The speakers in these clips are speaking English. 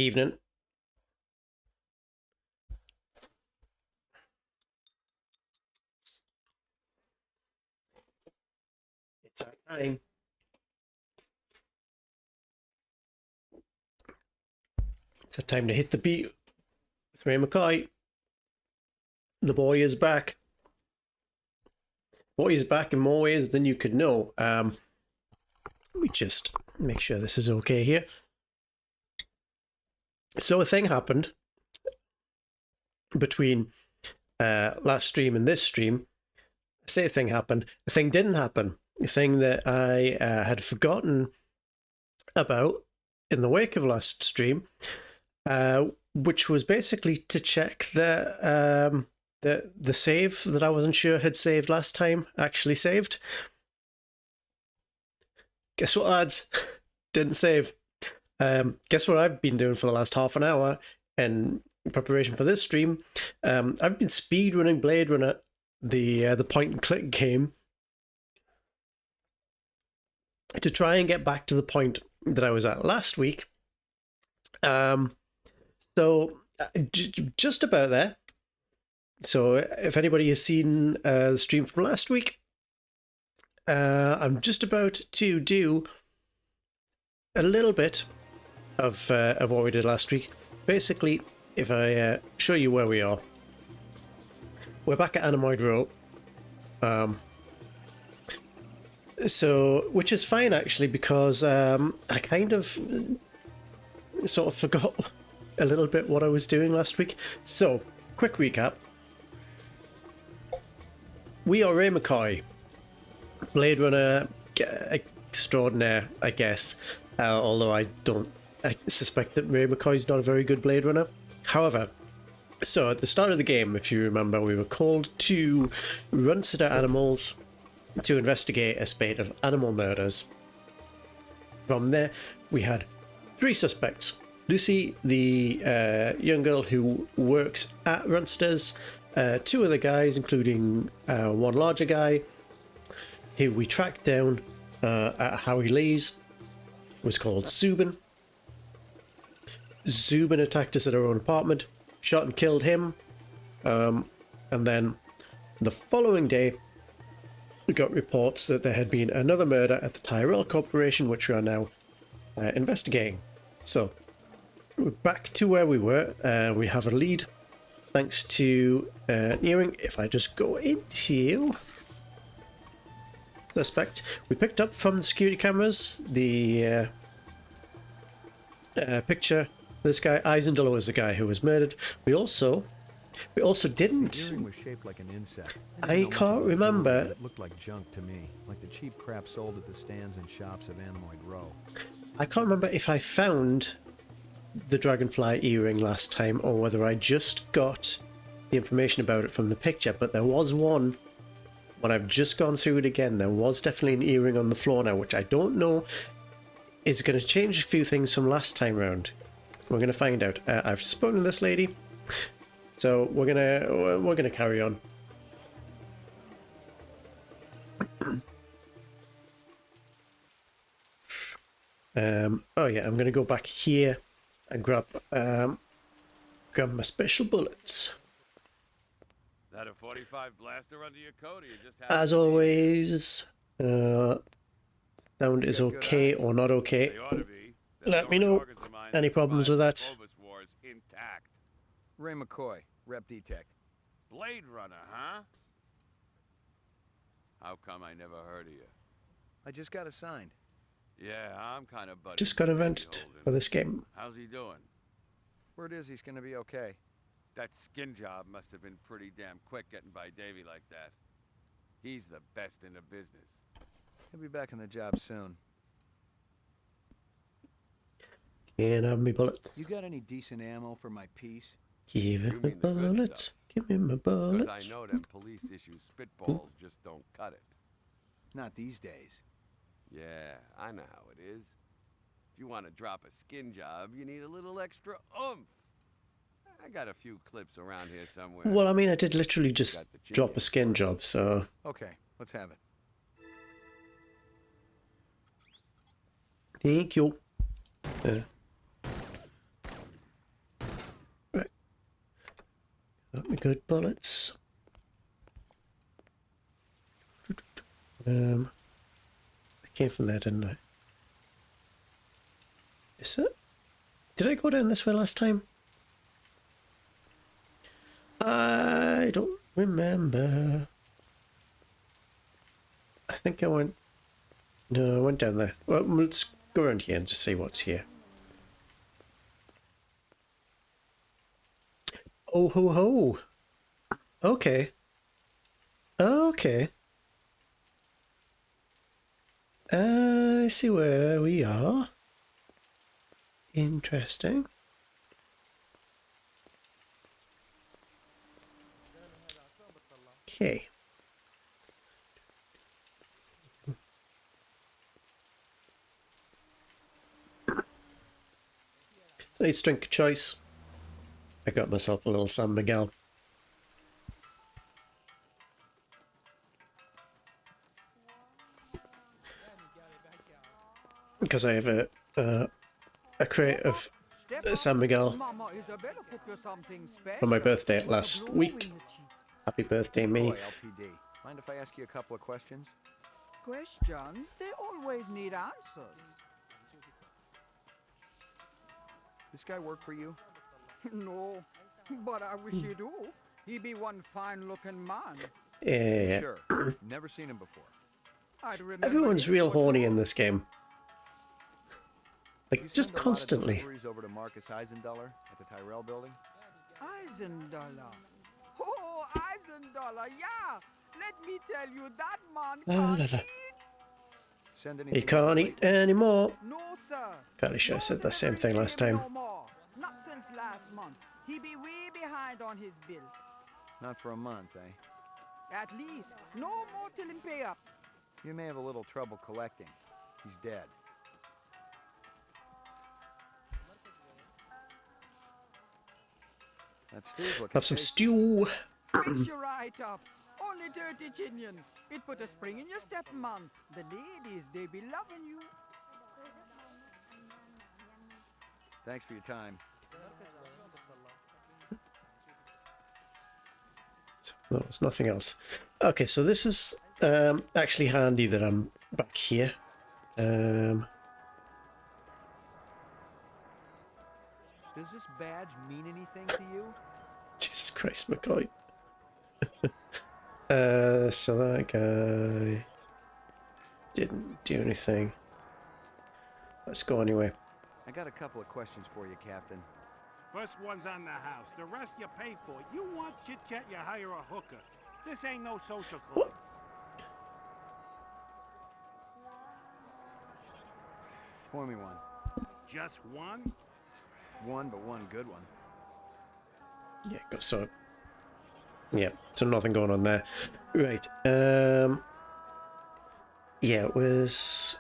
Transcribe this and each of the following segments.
Evening. It's our time. It's a time to hit the beat with Ray McCoy. The boy is back. Boy is back in more ways than you could know. Let me just make sure this is okay here. So a thing happened between last stream and this stream. I say a thing happened. A thing didn't happen. A thing that I had forgotten about in the wake of last stream, which was basically to check that the save that I wasn't sure had saved last time actually saved. Guess what, lads? Didn't save. Guess what I've been doing for the last half an hour in preparation for this stream? I've been speedrunning Blade Runner, the point and click game, to try and get back to the point that I was at last week. So just about there. So if anybody has seen the stream from last week, I'm just about to do a little bit of what we did last week. Basically, if I show you where we are, we're back at Animoid Row. So, which is fine actually, because I kind of sort of forgot a little bit what I was doing last week. So, quick recap. We are Ray McCoy, Blade Runner extraordinaire, I guess. Although I suspect that Ray McCoy's not a very good Blade Runner. However, so at the start of the game, if you remember, we were called to Runstead animals to investigate a spate of animal murders. From there, we had 3 suspects. Lucy, the young girl who works at Runstead's, 2 other guys, including one larger guy, who we tracked down at Howie Lee's, was called Zubin. Zubin attacked us at our own apartment, shot and killed him, and then the following day we got reports that there had been another murder at the Tyrell Corporation, which we are now investigating. So we're back to where we were. We have a lead thanks to Nearing. If I just go into suspect, we picked up from the security cameras the picture. This guy Eisendler was the guy who was murdered. We also didn't. The earring was shaped like an insect. I can't remember. It looked like junk to me, like the cheap crap sold at the stands and shops of Animoid Row. I can't remember if I found the dragonfly earring last time or whether I just got the information about it from the picture, but there was one. When I've just gone through it again, there was definitely an earring on the floor now, which I don't know is going to change a few things from last time round. We're going to find out. I've spoken to this lady, so we're gonna carry on. Oh yeah, I'm gonna go back here and grab my special bullets. That a 45 blaster under your coat, or you just have As always, sound is okay or not okay. They ought to be. Let me know any problems with that. Wars intact. Ray McCoy, Rep Detect. Blade Runner, huh? How come I never heard of you? I just got assigned. Yeah, I'm kind of buddy. Just got invented for this game. How's he doing? Word is he's gonna be okay. That skin job must have been pretty damn quick getting by Davey like that. He's the best in the business. He'll be back on the job soon. Can't have me bullets. You got any decent ammo for my piece? Give You me my mean the good bullets. stuff. Give me my Because bullets. I know them police issue spitballs just don't cut it. Not these days. Yeah, I know how it is. If you want to drop a skin job, you need a little extra oomph. I got a few clips around here somewhere. Well, I mean, I did literally just Got the drop a genius. skin job, so Okay, let's have it. thank you. good bullets. I came from there, didn't I? Is it? Did I go down this way last time? I don't remember. I think I went... No, I went down there. Well, let's go around here and just see what's here. Oh ho ho! Okay. Okay. I see where we are. Interesting. Okay. Let's drink of choice. I got myself a little San Miguel. Because I have a crate of San Miguel for my birthday last week. Happy birthday, me. McCoy, LPD. Mind if I ask you a couple of questions? Questions? They always need answers. This guy work for you? No, but I wish he do. He be one fine-looking man. Yeah. Sure. Never seen him before. I'd remember Everyone's him real for horny sure. in this game. You Like, just send a lot of constantly. deliveries over to Marcus Eisenduller at the Tyrell building? Eisenduller. Oh, Eisenduller, yeah. Let me tell you, that man La, la, can't la. eat. Send He anything can't lately? eat anymore. No, sir. Fairly sure I No said the same delivery thing last came time. No more. Not since last month. He be way behind on his bill. Not for a month, eh? At least. No more till him pay up. You may have a little trouble collecting. He's dead. That stew's looking Have some tasty. stew. Fix you right up. Only 30 chinion. It put a spring in your step, man. The ladies, they be loving you. Thanks for your time. No, there's nothing else. Okay, so this is actually handy that I'm back here. Does this badge mean anything to you? Jesus Christ, McCoy. So that guy didn't do anything. Let's go anyway. I got a couple of questions for you, Captain. First one's on the house. The rest you pay for. You want chit-chat, you hire a hooker. This ain't no social club. What? Pour me one. Just one? One, but one good one. Yeah, so yeah, so nothing going on there. Right. Yeah, it was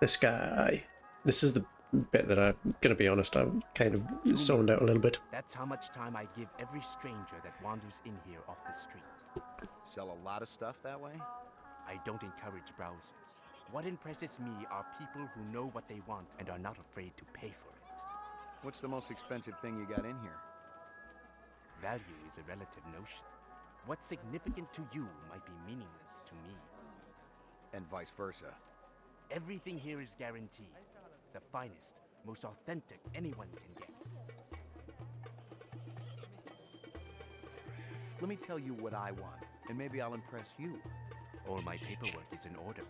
this guy. This is the bit that I'm gonna be honest, I'm kind of zoned out a little bit. That's how much time I give every stranger that wanders in here off the street. Sell a lot of stuff that way? I don't encourage browsers. What impresses me are people who know what they want and are not afraid to pay for it. What's the most expensive thing you got in here? Value is a relative notion. What's significant to you might be meaningless to me. And vice versa. Everything here is guaranteed. The finest, most authentic anyone can get. Let me tell you what I want, and maybe I'll impress you. All my paperwork is in order.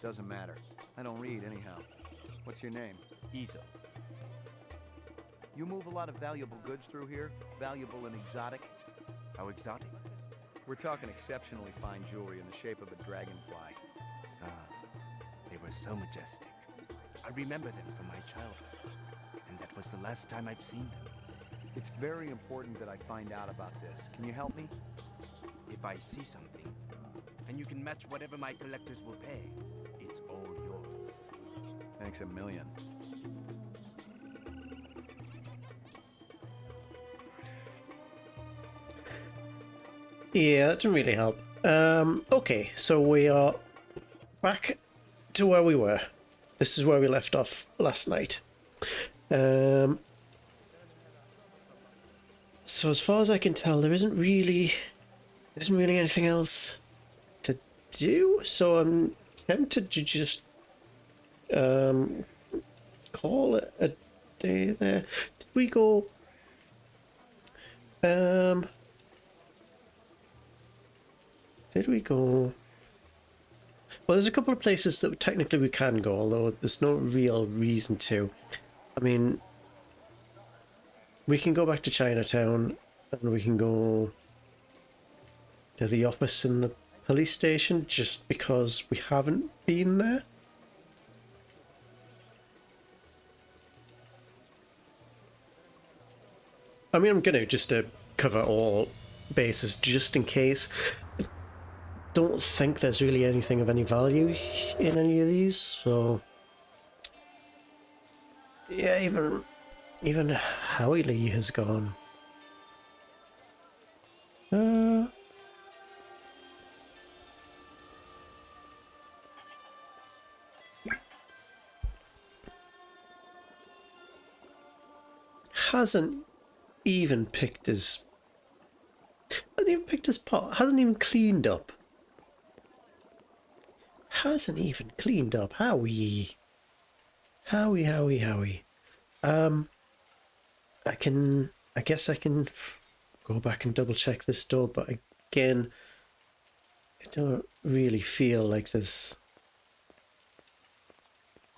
Doesn't matter. I don't read anyhow. What's your name? Easel. You move a lot of valuable goods through here? Valuable and exotic? How exotic. We're talking exceptionally fine jewelry in the shape of a dragonfly. Ah, they were so majestic. I remember them from my childhood, and that was the last time I've seen them. It's very important that I find out about this. Can you help me? If I see something, and you can match whatever my collectors will pay, it's all yours. Thanks a million. Yeah, that didn't really help. Okay, so we are back to where we were. This is where we left So So as far as I can tell, there isn't really anything else to do. So I'm tempted to just call it a day there. Did we go? Did we go? Well, there's a couple of places that technically we can go, although there's no real reason to. I mean, we can go back to Chinatown, and we can go to the office in the police station just because we haven't been there. I mean, I'm gonna just to cover all bases just in case. I don't think there's really anything of any value in any of these, so yeah, even Howie Lee has gone. Hasn't even picked his pot. Hasn't even cleaned up. Hasn't even cleaned up. Howie. I guess I can go back and double check this door, but again, I don't really feel like there's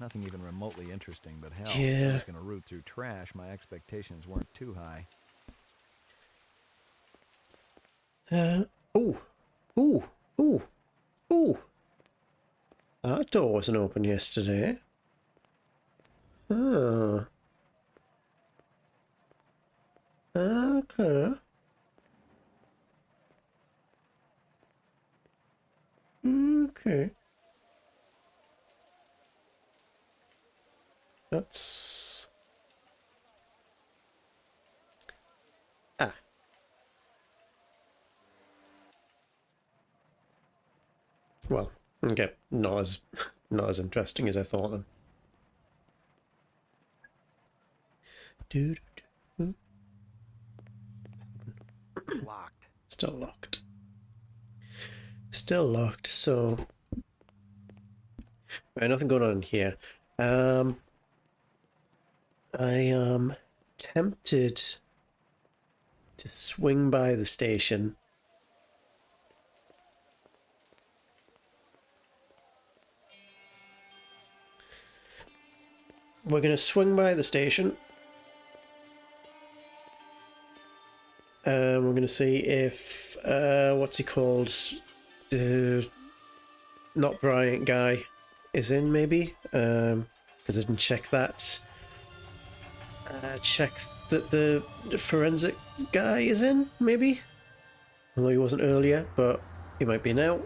Nothing even remotely interesting, but hell, Yeah. if I was going to root through trash, my expectations weren't too high. Ooh. That door wasn't open yesterday. Oh. Okay. Okay. That's... Ah. Well, okay. Not as interesting as I thought then. Dude. Locked. Still locked. Still locked, so... Right, nothing going on in here. I am tempted to swing by the station. We're going to swing by the station. We're going to see if, what's he called? The not Bryant guy is in, maybe? Because I didn't check that. Check that the forensic guy is in, maybe? Although he wasn't earlier, but he might be now.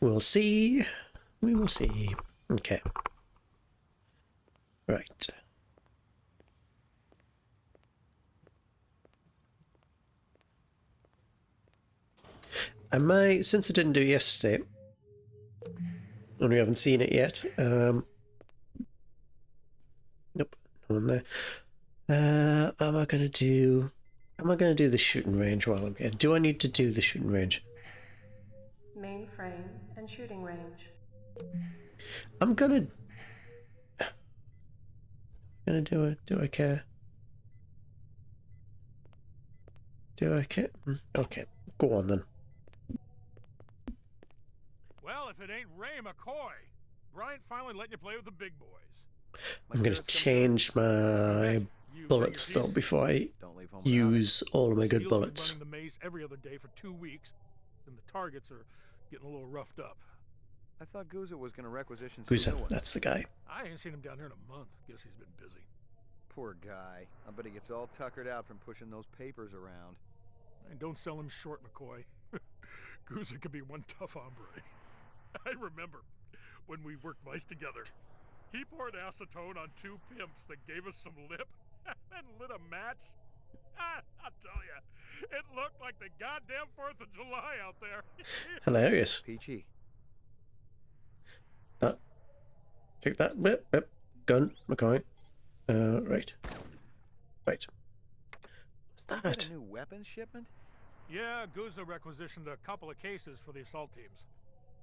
We'll see. We will see. Okay. Right. I might, since I didn't do it yesterday, and we haven't seen it yet, nope, no one there. Am I gonna do the shooting range while I'm here? Do I need to do the shooting range? Mainframe and shooting range. I'm gonna do it. Do I care? Do I care? Okay, go on then. Well, if it ain't Ray McCoy, Bryant finally letting you play with the big boys. I'm gonna change my bullets though before I Don't leave home use all of my good Steele's been bullets. running the maze every other day for 2 weeks, and the targets are getting a little roughed up. I thought Guza was going to requisition some Guza, new ones. that's the guy. I ain't seen him down here in a month. Guess he's been busy. Poor guy. I bet he gets all tuckered out from pushing those papers around. And don't sell him short, McCoy. Guza could be one tough hombre. I remember when we worked mice together. He poured acetone on 2 pimps that gave us some lip and lit a match. I'll tell you, it looked like the goddamn 4th of July out there. Hilarious. Peachy. Take that. Yep. Gun, McCoy. Right. Right. What's Get that? a new weapons shipment? Yeah, Guza requisitioned a couple of cases for the assault teams.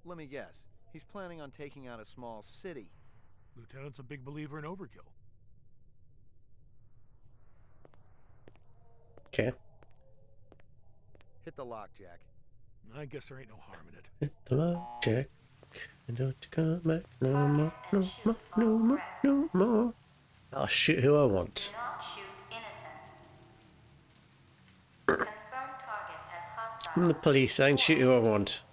Let me guess. He's planning on taking out a small city. Lieutenant's a big believer in overkill. Okay. Hit the lock, Jack. I guess there ain't no harm in it. Hit the lock, Jack. And don't you come back no more, no more, no more, no more. I'll shoot who I want. Do not shoot innocents. Confirm target as hostile. I'm the police. I can shoot who I want.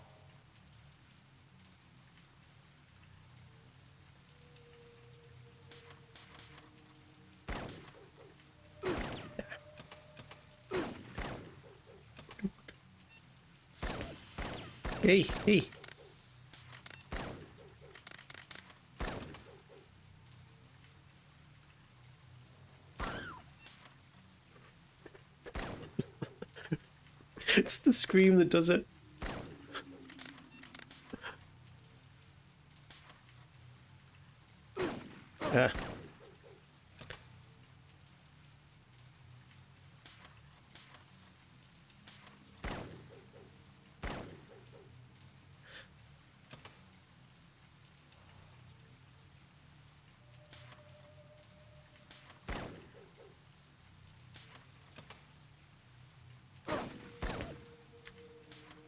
Hey, hey. It's the scream that does it. Ah.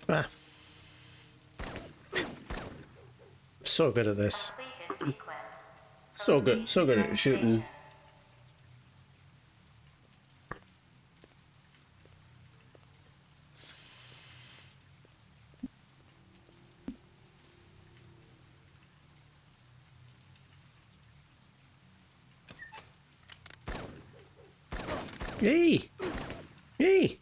Ah. So good at this. Completed sequence. So good at shooting. Hey! Hey!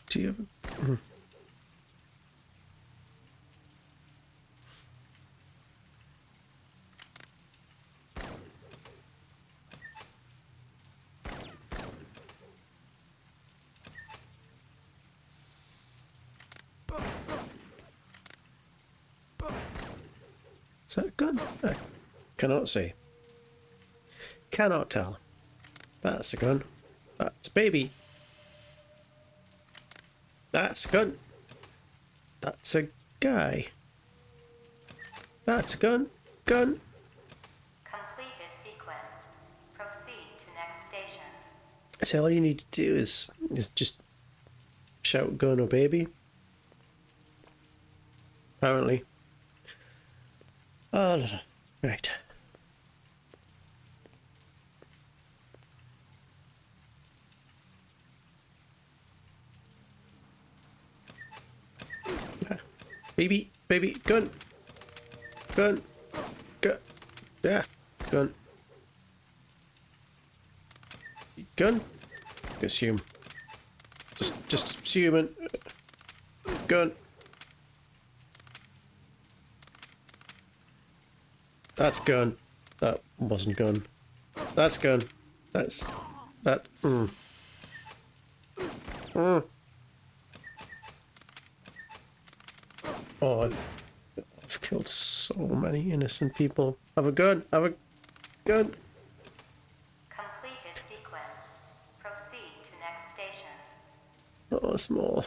Do you have... Is that a gun? I cannot see. Cannot tell. That's a gun. That's a baby. That's a gun. That's a guy. That's a gun. Gun. Completed sequence. Proceed to next station. So all you need to do is just shout gun or baby. Apparently. Oh, no, no. Right. Baby, baby, gun, gun, gun, yeah, gun, gun. Assume. Just assuming. Gun. That's gun. That wasn't gun. That's gun. That's that. Oh, I've killed so many innocent people. Have a gun. Have a gun. Completed sequence. Proceed to next station. Oh, small.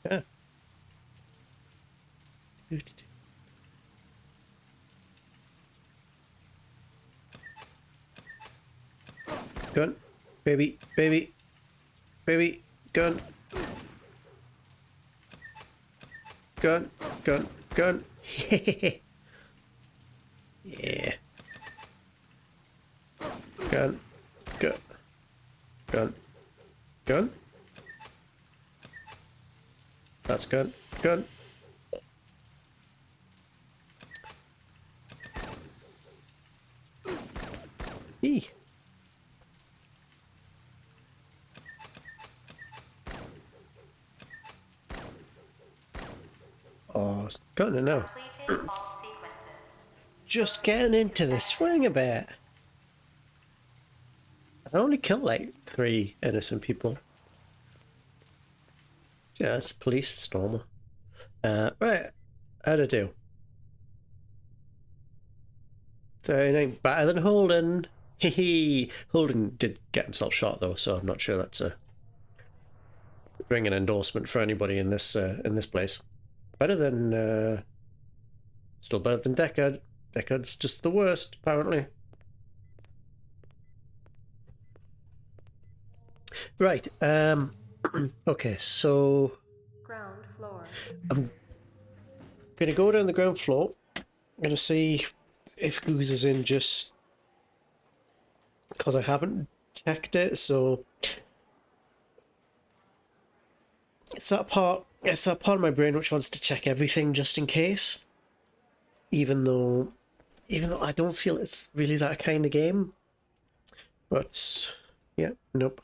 Yeah. Gun. Baby, baby, baby, gun. Gun, gun, gun. Yeah. Gun, gun, gun, gun. That's gun, gun. Oh, it's gotten it now. Completed all sequences. Just getting into the swing a bit. I only killed like 3 innocent people. Yeah, it's police, it's normal. Right, how'd I do? 39, better than Holden. Hehe. Holden did get himself shot though, so I'm not sure that's a ringing endorsement for anybody in this place. Better than still better than Deckard. Deckard's just the worst, apparently. Right, okay, so Ground floor. I'm gonna go down the ground floor. I'm gonna see if Goose is in just because I haven't checked it, so it's that part of my brain which wants to check everything just in case. Even though I don't feel it's really that kind of game. But yeah, nope.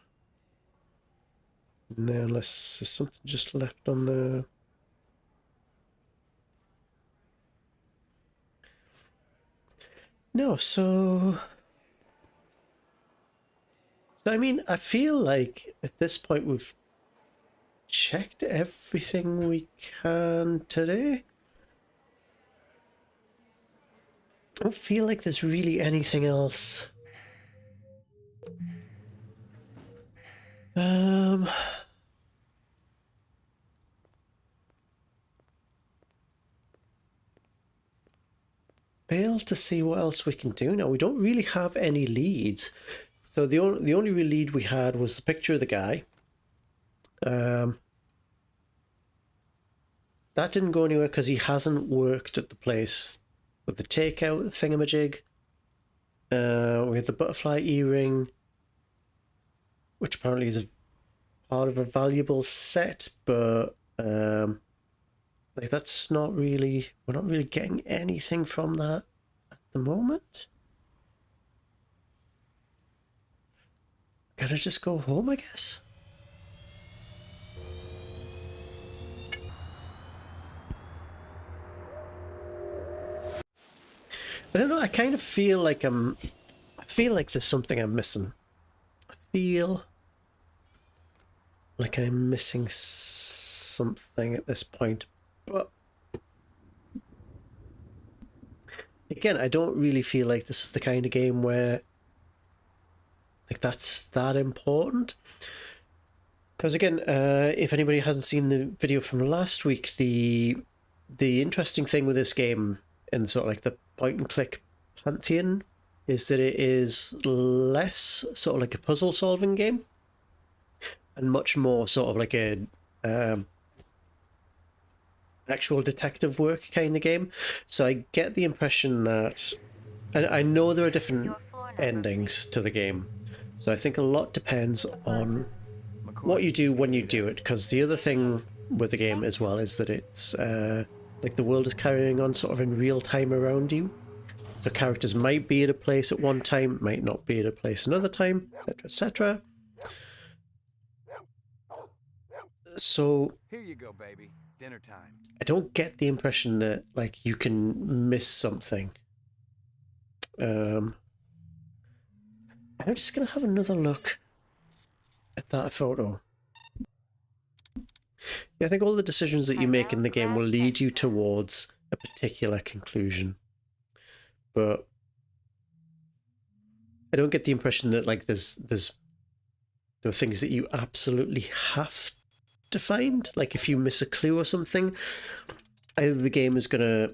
No, unless there's something just left on the... No, so I mean, I feel like at this point we've checked everything we can today. I don't feel like there's really anything else. Fail to see what else we can do now. We don't really have any leads. So the only real lead we had was the picture of the guy. That didn't go anywhere because he hasn't worked at the place with the takeout thingamajig. We had the butterfly earring, which apparently is a part of a valuable set, but like that's not really, we're not really getting anything from that at the moment. Gotta just go home, I guess. I don't know, I kind of feel like I feel like there's something I'm missing. I feel like I'm missing something at this point, but again, I don't really feel like this is the kind of game where like that's that important. Because again, if anybody hasn't seen the video from last week, the interesting thing with this game in sort of like the point and click pantheon is that it is less sort of like a puzzle solving game and much more sort of like a actual detective work kind of game. So I get the impression that, and I know there are different endings to the game, so I think a lot depends on what you do when you do it, because the other thing with the game as well is that it's like the world is carrying on sort of in real time around you. So characters might be at a place at one time, might not be at a place another time, etc, etc. So Here you go, baby. Dinner time. I don't get the impression that like you can miss something. I'm just gonna have another look at that photo. Yeah, I think all the decisions that you make in the game will lead you towards a particular conclusion, but I don't get the impression that like there are things that you absolutely have to find. Like if you miss a clue or something, either the game is gonna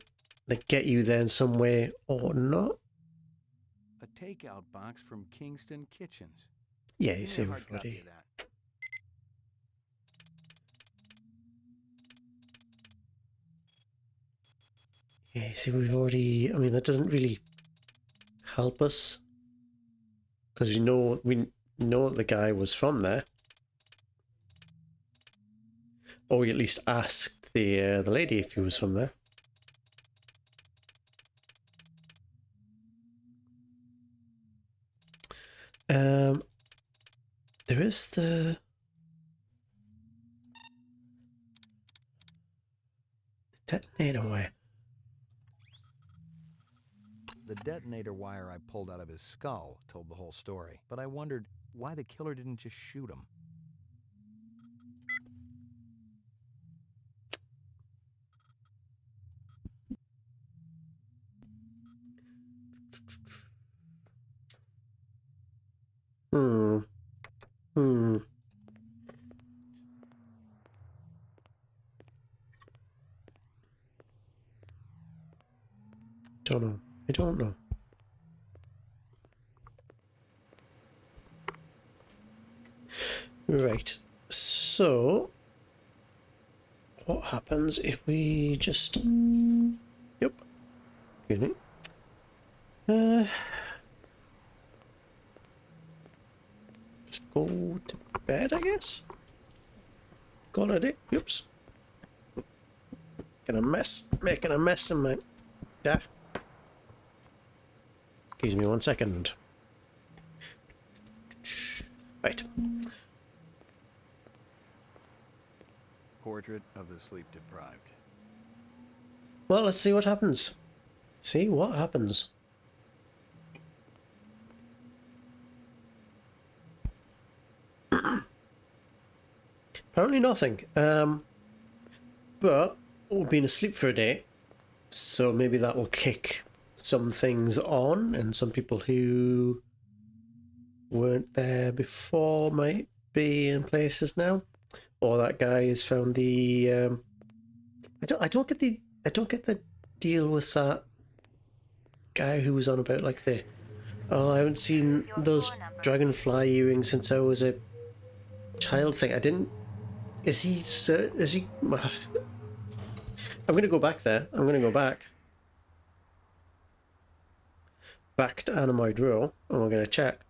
like get you there in some way or not. A takeout box from Kingston Kitchens. Yeah, Give you me see a hard copy everybody. of that. Yeah, you see we've already. I mean, that doesn't really help us because we know the guy was from there, or we at least asked the lady if he was from there. There is the Detonator wire. The detonator wire I pulled out of his skull told the whole story, but I wondered why the killer didn't just shoot him. Hmm. Hmm. Don't know. I don't know. Right. So, what happens if we just... Yep. Excuse me. Just go to bed, I guess. Call it it. Oops. Making a mess in my... Yeah. Excuse me 1 second. Right. Portrait of the sleep deprived. Well, let's see what happens. See what happens. Apparently nothing. But we've been asleep for a day, so maybe that will kick some things on, and some people who weren't there before might be in places now. Or that guy has found the. I don't get the deal with that guy who was on about like the. Oh, I haven't seen those dragonfly earrings since I was a child thing. I didn't. Is he? Is he? I'm gonna go back there. I'm gonna go back to Animoid Row, and we're gonna check.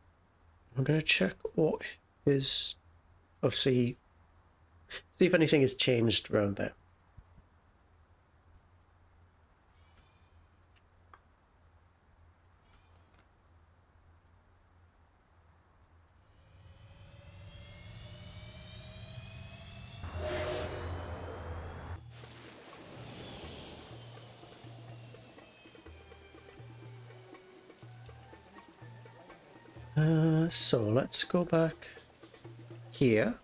I'm gonna check what is. Oh, see if anything has changed around there. So let's go back here.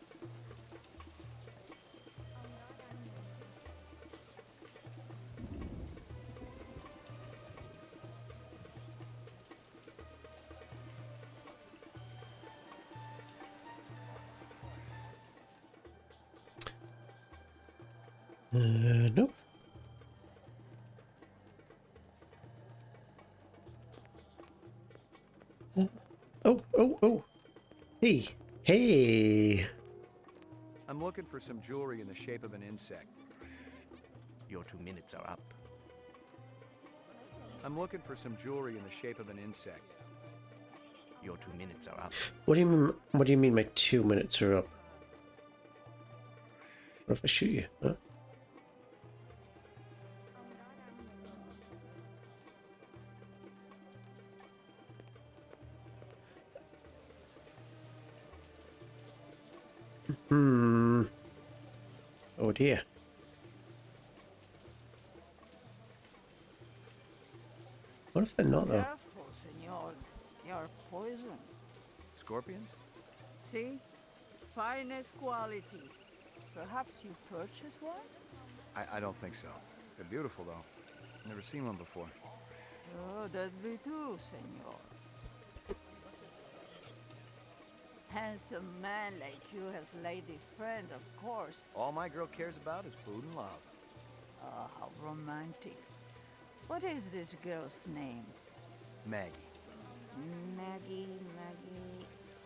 Nope. Oh. Hey. Hey. I'm looking for some jewelry in the shape of an insect. Your 2 minutes are up. I'm looking for some jewelry in the shape of an insect. Your 2 minutes are up. What do you mean? What do you mean my 2 minutes are up? What if I shoot you? Huh? Oh dear. What if they're not though? Careful, senor. You're poison. Scorpions? See? Finest quality. Perhaps you purchased one? I don't think so. They're beautiful, though. Never seen one before. Oh, that'd be too, senor. Handsome man like you has lady friend, of course. All my girl cares about is food and love. Oh, how romantic. What is this girl's name? Maggie. Maggie.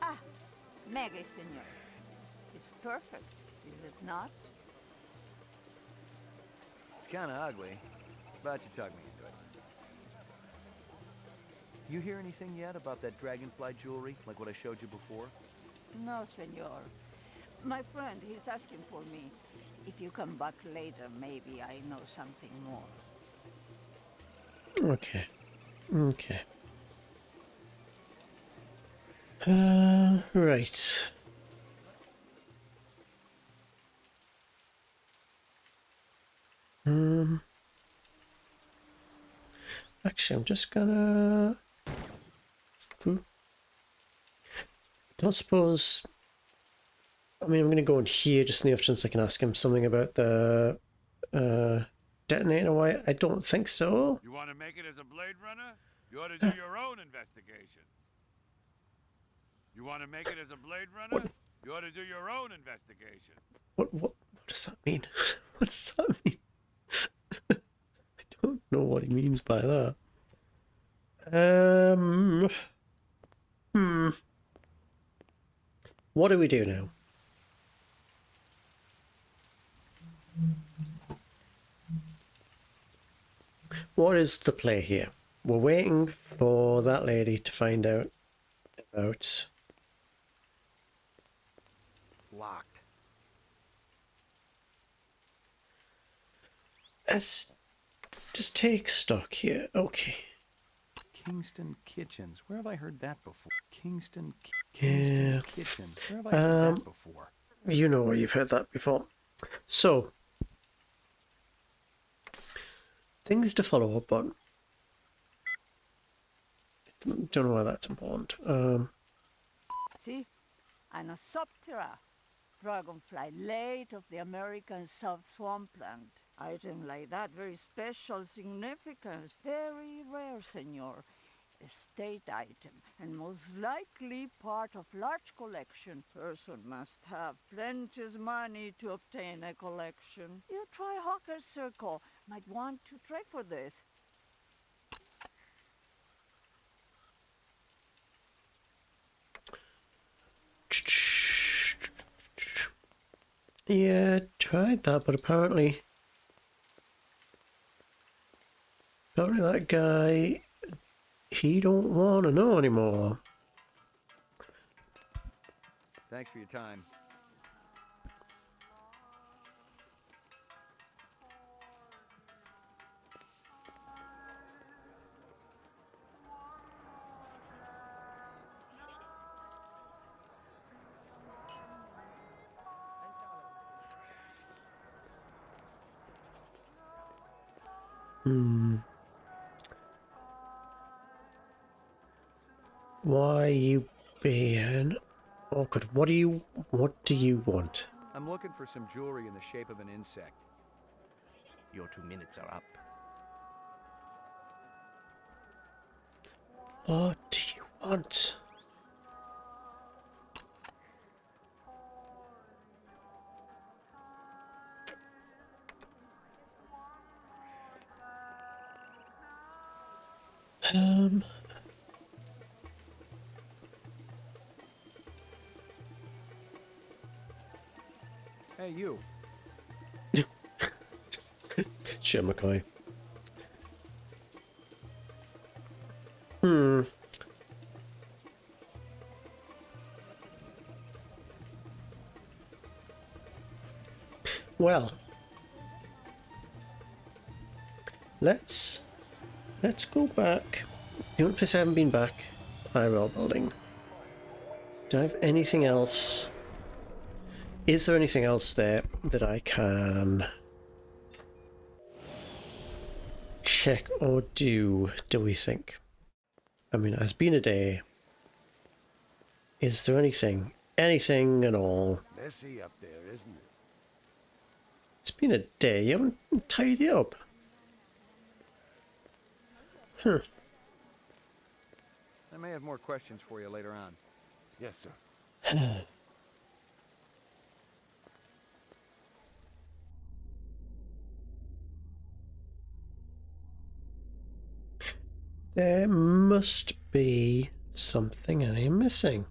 Ah, Maggie, senor. It's perfect, is it not? It's kind of ugly, but you talk me into it. You hear anything yet about that dragonfly jewelry, like what I showed you before? No, senor. My friend, he's asking for me. If you come back later, maybe I know something more. Okay. Right. Actually, I'm just gonna... don't suppose... I mean, I'm gonna go in here just in the off chance I can ask him something about the detonator. Why? I don't think so. You want to make it as a Blade Runner? You ought to do your own investigations. You want to make it as a Blade Runner? You ought to do your own investigations. What does that mean? What does that mean? I don't know what he means by that. What do we do now? What is the play here? We're waiting for that lady to find out about... Locked. Let's just take stock here. Okay. Kingston Kitchens. Where have I heard that before? Kingston Yeah. Kitchens. Where have I heard that before? You know where you've heard that before. So, things to follow up on. Don't know why that's important. See? Anosoptera, dragonfly late of the American South Swampland. Item like that, very special significance, very rare, senor. A state item, and most likely part of large collection. Person must have plenteous money to obtain a collection. You try Hawker's Circle, might want to trade for this. Yeah, tried that, but apparently that guy, he don't want to know anymore. Thanks for your time. Why you being awkward? What do you want? I'm looking for some jewelry in the shape of an insect. Your 2 minutes are up. What do you want? Hey, you. Sure, McCoy. Well, let's go back. The only place I haven't been back, Tyrell Building. Do I have anything else? Is there anything else there that I can check or do we think? I mean, it has been a day. Is there anything at all? Messy up there, isn't it? It's been a day. You haven't tidied up. Huh. I may have more questions for you later on. Yes, sir. There must be something I am missing.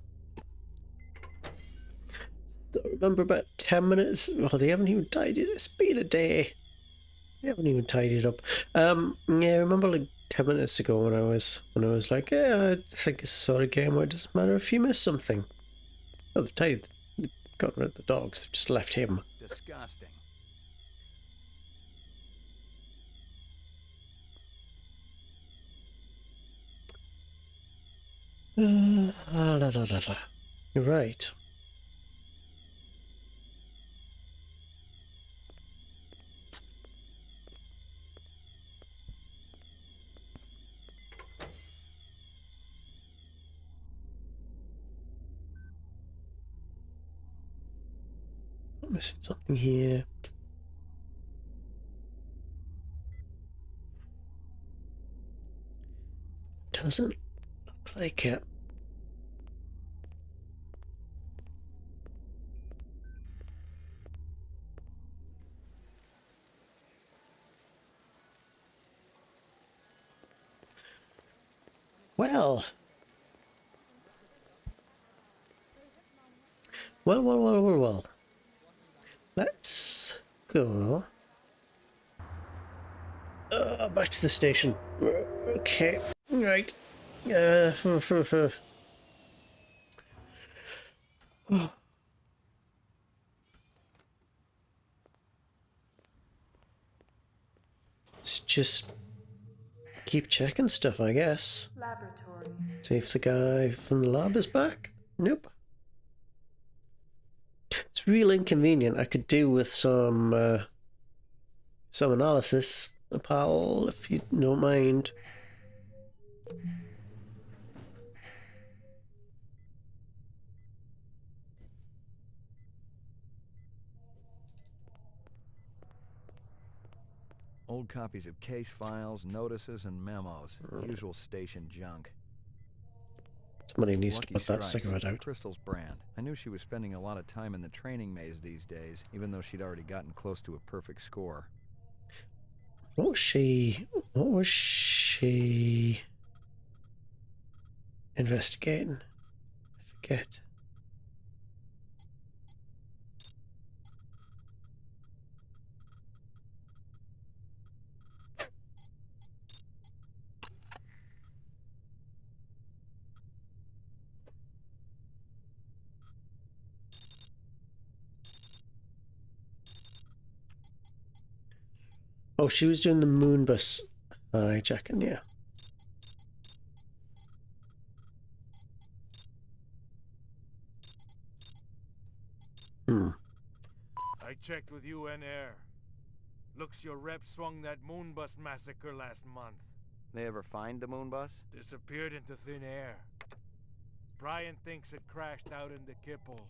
So remember about 10 minutes? Well, they haven't even tidied it. It's been a day. They haven't even tidied it up. Yeah, remember like 10 minutes ago when I was like, yeah, I think it's a sort of game where it doesn't matter if you miss something. Oh, they've gotten rid of the dogs. They've just left him. Disgusting. You're right. I'm missing something here. Doesn't look like it. Well. Well. Let's go back to the station. Okay, right. Let's just keep checking stuff, I guess. Laboratory. See if the guy from the lab is back. Nope. It's real inconvenient. I could do with some analysis, pal, if you don't mind. Old copies of case files, notices, and memos. Usual station junk. Somebody needs Lucky to put that Strikes, cigarette out. Crystal's brand. I knew she was spending a lot of time in the training maze these days, even though she'd already gotten close to a perfect score. What was she investigating? I forget. Oh, she was doing the moon bus hijacking, yeah. I checked with UN Air. Looks your rep swung that moon bus massacre last month. They ever find the moon bus? Disappeared into thin air. Brian thinks it crashed out in the Kipple.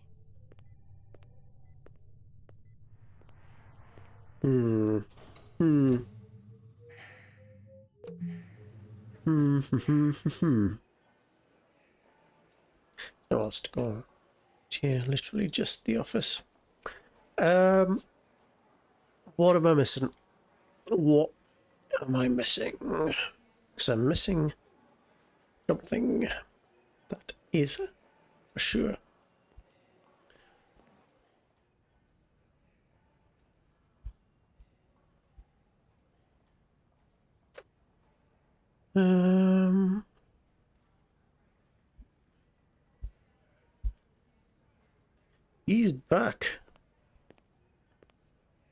No else to go. Yeah, literally just the office. What am I missing? What am I missing? Because I'm missing something that is for sure. He's back.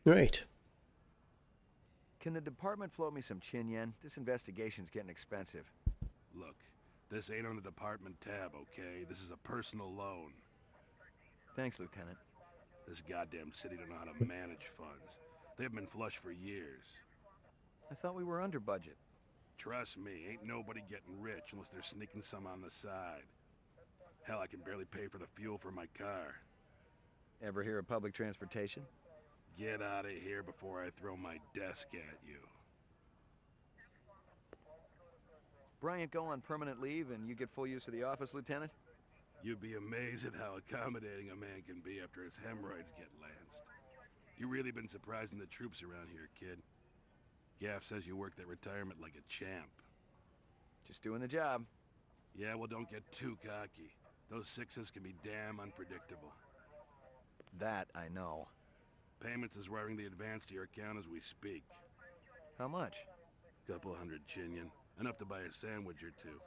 Right. Can the department float me some chin yen? This investigation's getting expensive. Look, this ain't on the department tab, okay? This is a personal loan. Thanks, Lieutenant. This goddamn city don't know how to manage funds. They've been flush for years. I thought we were under budget. Trust me, ain't nobody getting rich unless they're sneaking some on the side. Hell, I can barely pay for the fuel for my car. Ever hear of public transportation? Get out of here before I throw my desk at you. Bryant go on permanent leave and you get full use of the office, Lieutenant? You'd be amazed at how accommodating a man can be after his hemorrhoids get lanced. You really been surprising the troops around here, kid. Gaff says you worked that retirement like a champ. Just doing the job. Yeah, well, don't get too cocky. Those sixes can be damn unpredictable. That I know. Payments is wiring the advance to your account as we speak. How much? Couple hundred chinion. Enough to buy a sandwich or two.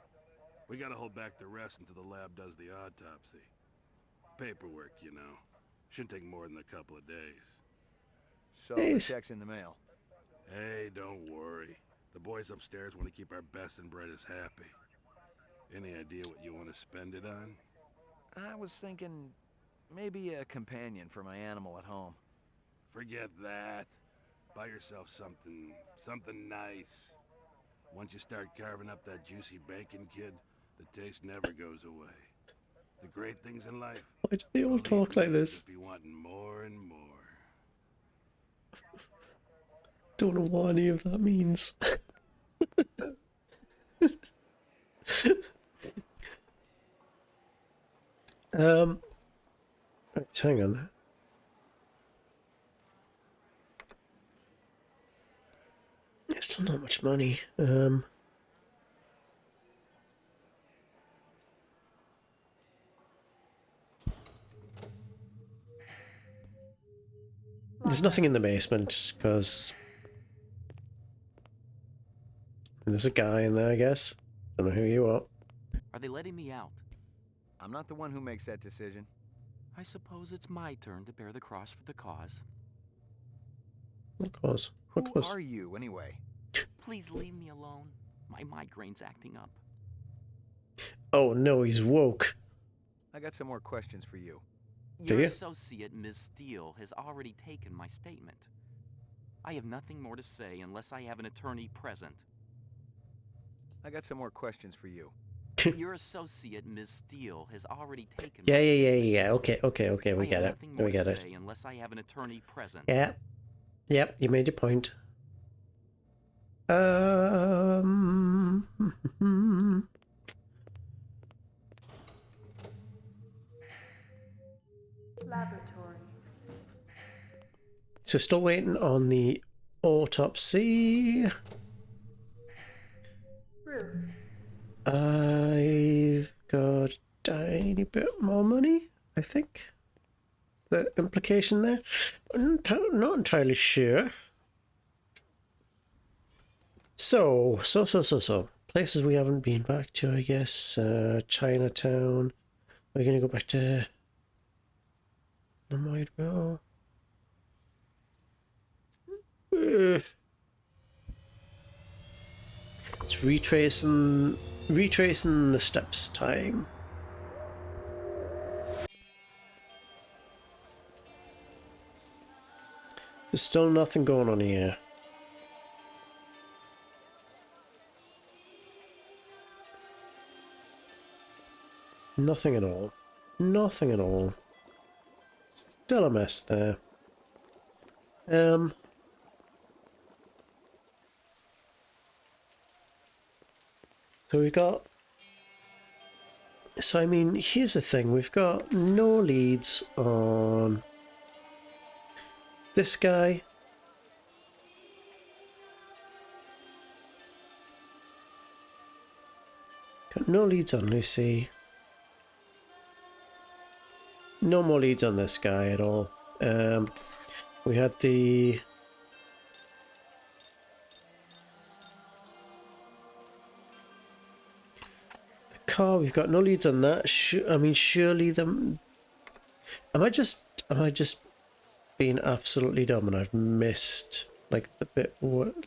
We gotta hold back the rest until the lab does the autopsy. Paperwork, you know. Shouldn't take more than a couple of days. So the check's in the mail. Hey, don't worry. The boys upstairs want to keep our best and brightest happy. Any idea what you want to spend it on? I was thinking maybe a companion for my animal at home. Forget that. Buy yourself something nice. Once you start carving up that juicy bacon, kid, the taste never goes away. The great things in life. Why do they all talk like this? Be wanting more and more. Don't know what any of that means. Right, hang on. It's still not much money. There's nothing in the basement, because there's a guy in there, I guess. Don't know who you are. Are they letting me out? I'm not the one who makes that decision. I suppose it's my turn to bear the cross for the cause. What cause? What Who cause? are you, anyway? Please leave me alone. My migraine's acting up. Oh no, he's woke. I got some more questions for you. Do Your you? associate, Ms. Steele, has already taken my statement. I have nothing more to say unless I have an attorney present. I got some more questions for you. Your associate, Ms. Steele, has already taken Yeah, my yeah. statement. Okay, we get it. We get it. Unless I have an attorney present. Yeah. Yep, you made your point. Laboratory. So still waiting on the autopsy. Roof. I've got a tiny bit more money, I think. The implication there? Not entirely sure. So. Places we haven't been back to, I guess. Chinatown. We're going to go back to Noir. It's retracing the steps time. There's still nothing going on here. Nothing at all. Nothing at all. Still a mess there. So we've got... So I mean, here's the thing. We've got no leads on this guy. Got no leads on Lucy. No more leads on this guy at all. We had the... car, we've got no leads on that. I mean, surely them... Am I just being absolutely dumb and I've missed, like, the bit,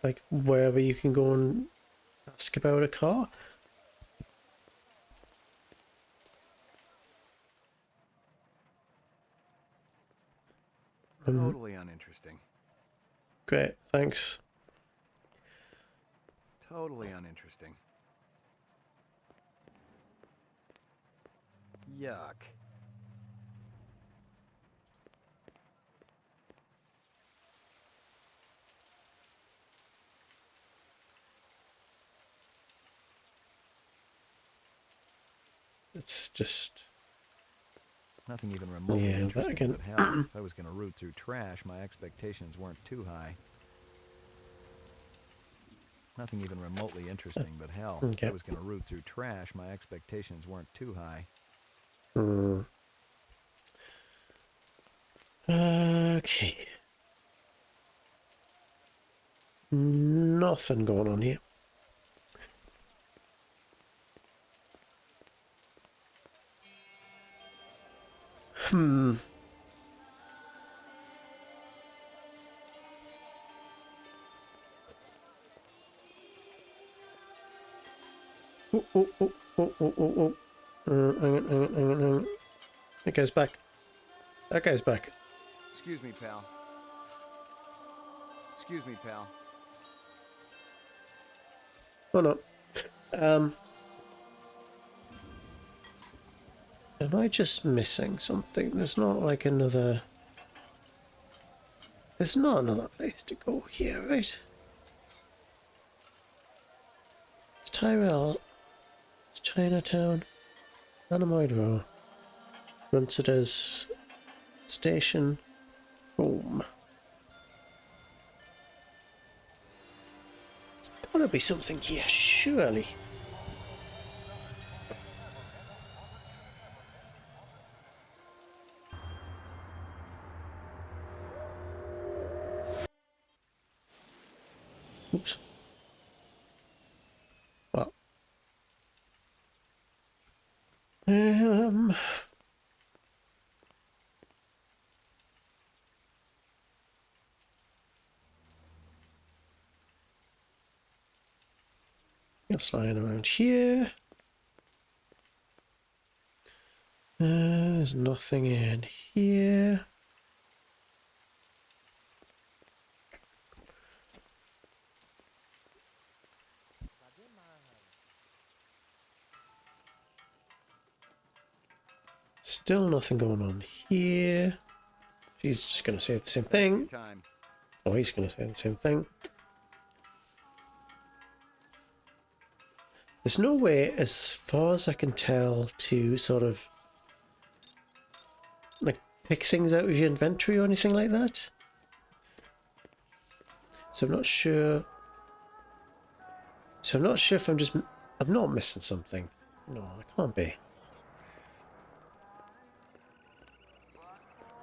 like, wherever you can go and ask about a car? Totally uninteresting. Great, thanks. Totally uninteresting. Yuck. It's just... Nothing even remotely Yeah, that interesting, again. but hell, if I was going to root through trash, my expectations weren't too high. Nothing even remotely interesting, but hell, Okay. if I was going to root through trash, my expectations weren't too high. Okay. Nothing going on here. Oh. Hang on. That guy's back. That guy's back. Excuse me, pal. Excuse me, pal. Oh no. Am I just missing something? There's not like another... There's not another place to go here, right? It's Tyrell. It's Chinatown. Dynamite Row. Runsitter's Station. Home. Gotta be something here, surely. Oops. Well. Just lying around here. There's nothing in here. Still nothing going on here. She's just going to say the same thing. Oh, he's going to say the same thing. There's no way, as far as I can tell, to sort of like pick things out of your inventory or anything like that. So I'm not sure. So I'm not sure if I'm not missing something. No, I can't be.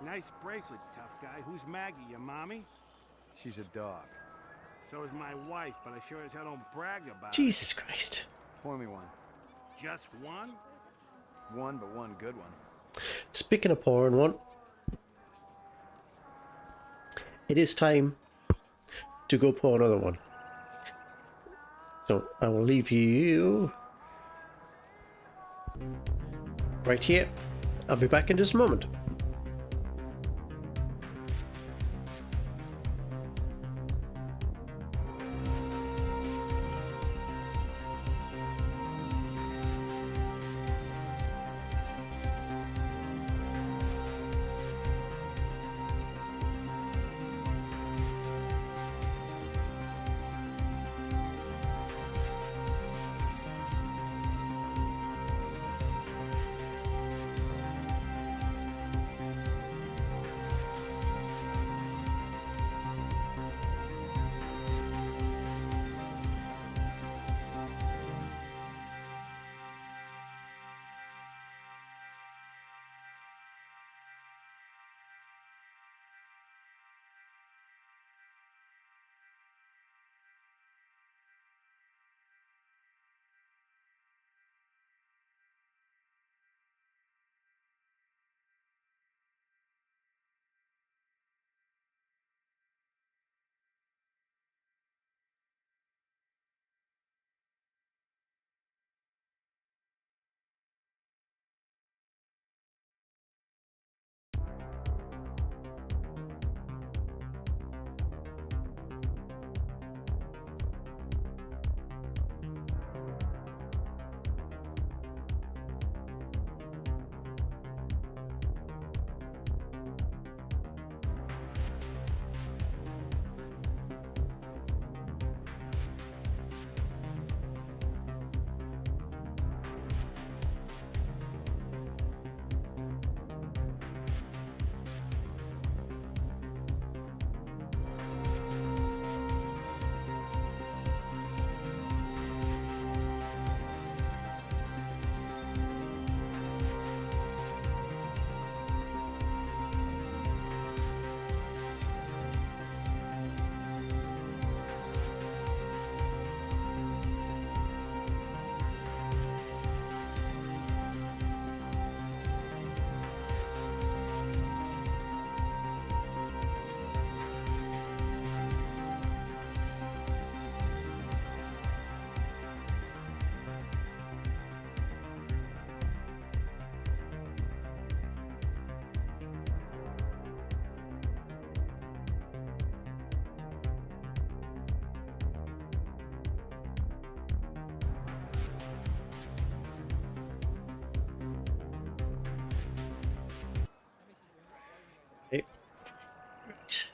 Nice bracelet, tough guy. Who's Maggie, your mommy? She's a dog. So is my wife, but I sure as hell don't brag about Jesus Christ. Pour me one. it. Just one? One, but one good one. Speaking of pouring one, it is time to go pour another one. So I will leave you right here. I'll be back in just a moment.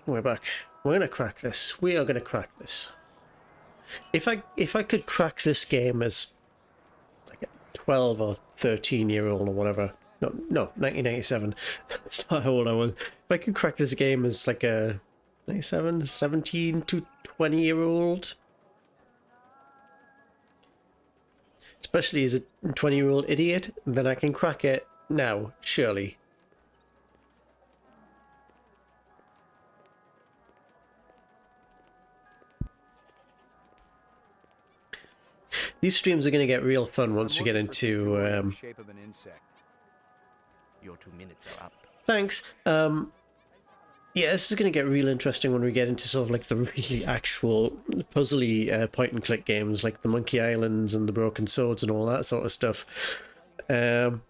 We're back. We're gonna crack this. We are gonna crack this. If I could crack this game as like a 12 or 13-year-old or whatever. No, 1997. That's not how old I was. If I could crack this game as like a 97, 17 to 20-year-old, especially as a 20-year-old idiot, then I can crack it now, surely. These streams are going to get real fun once we get into shape of an insect. Your 2 minutes are up. Thanks. Yeah, this is going to get real interesting when we get into sort of like the really actual puzzly point and click games like the Monkey Islands and the Broken Swords and all that sort of stuff. When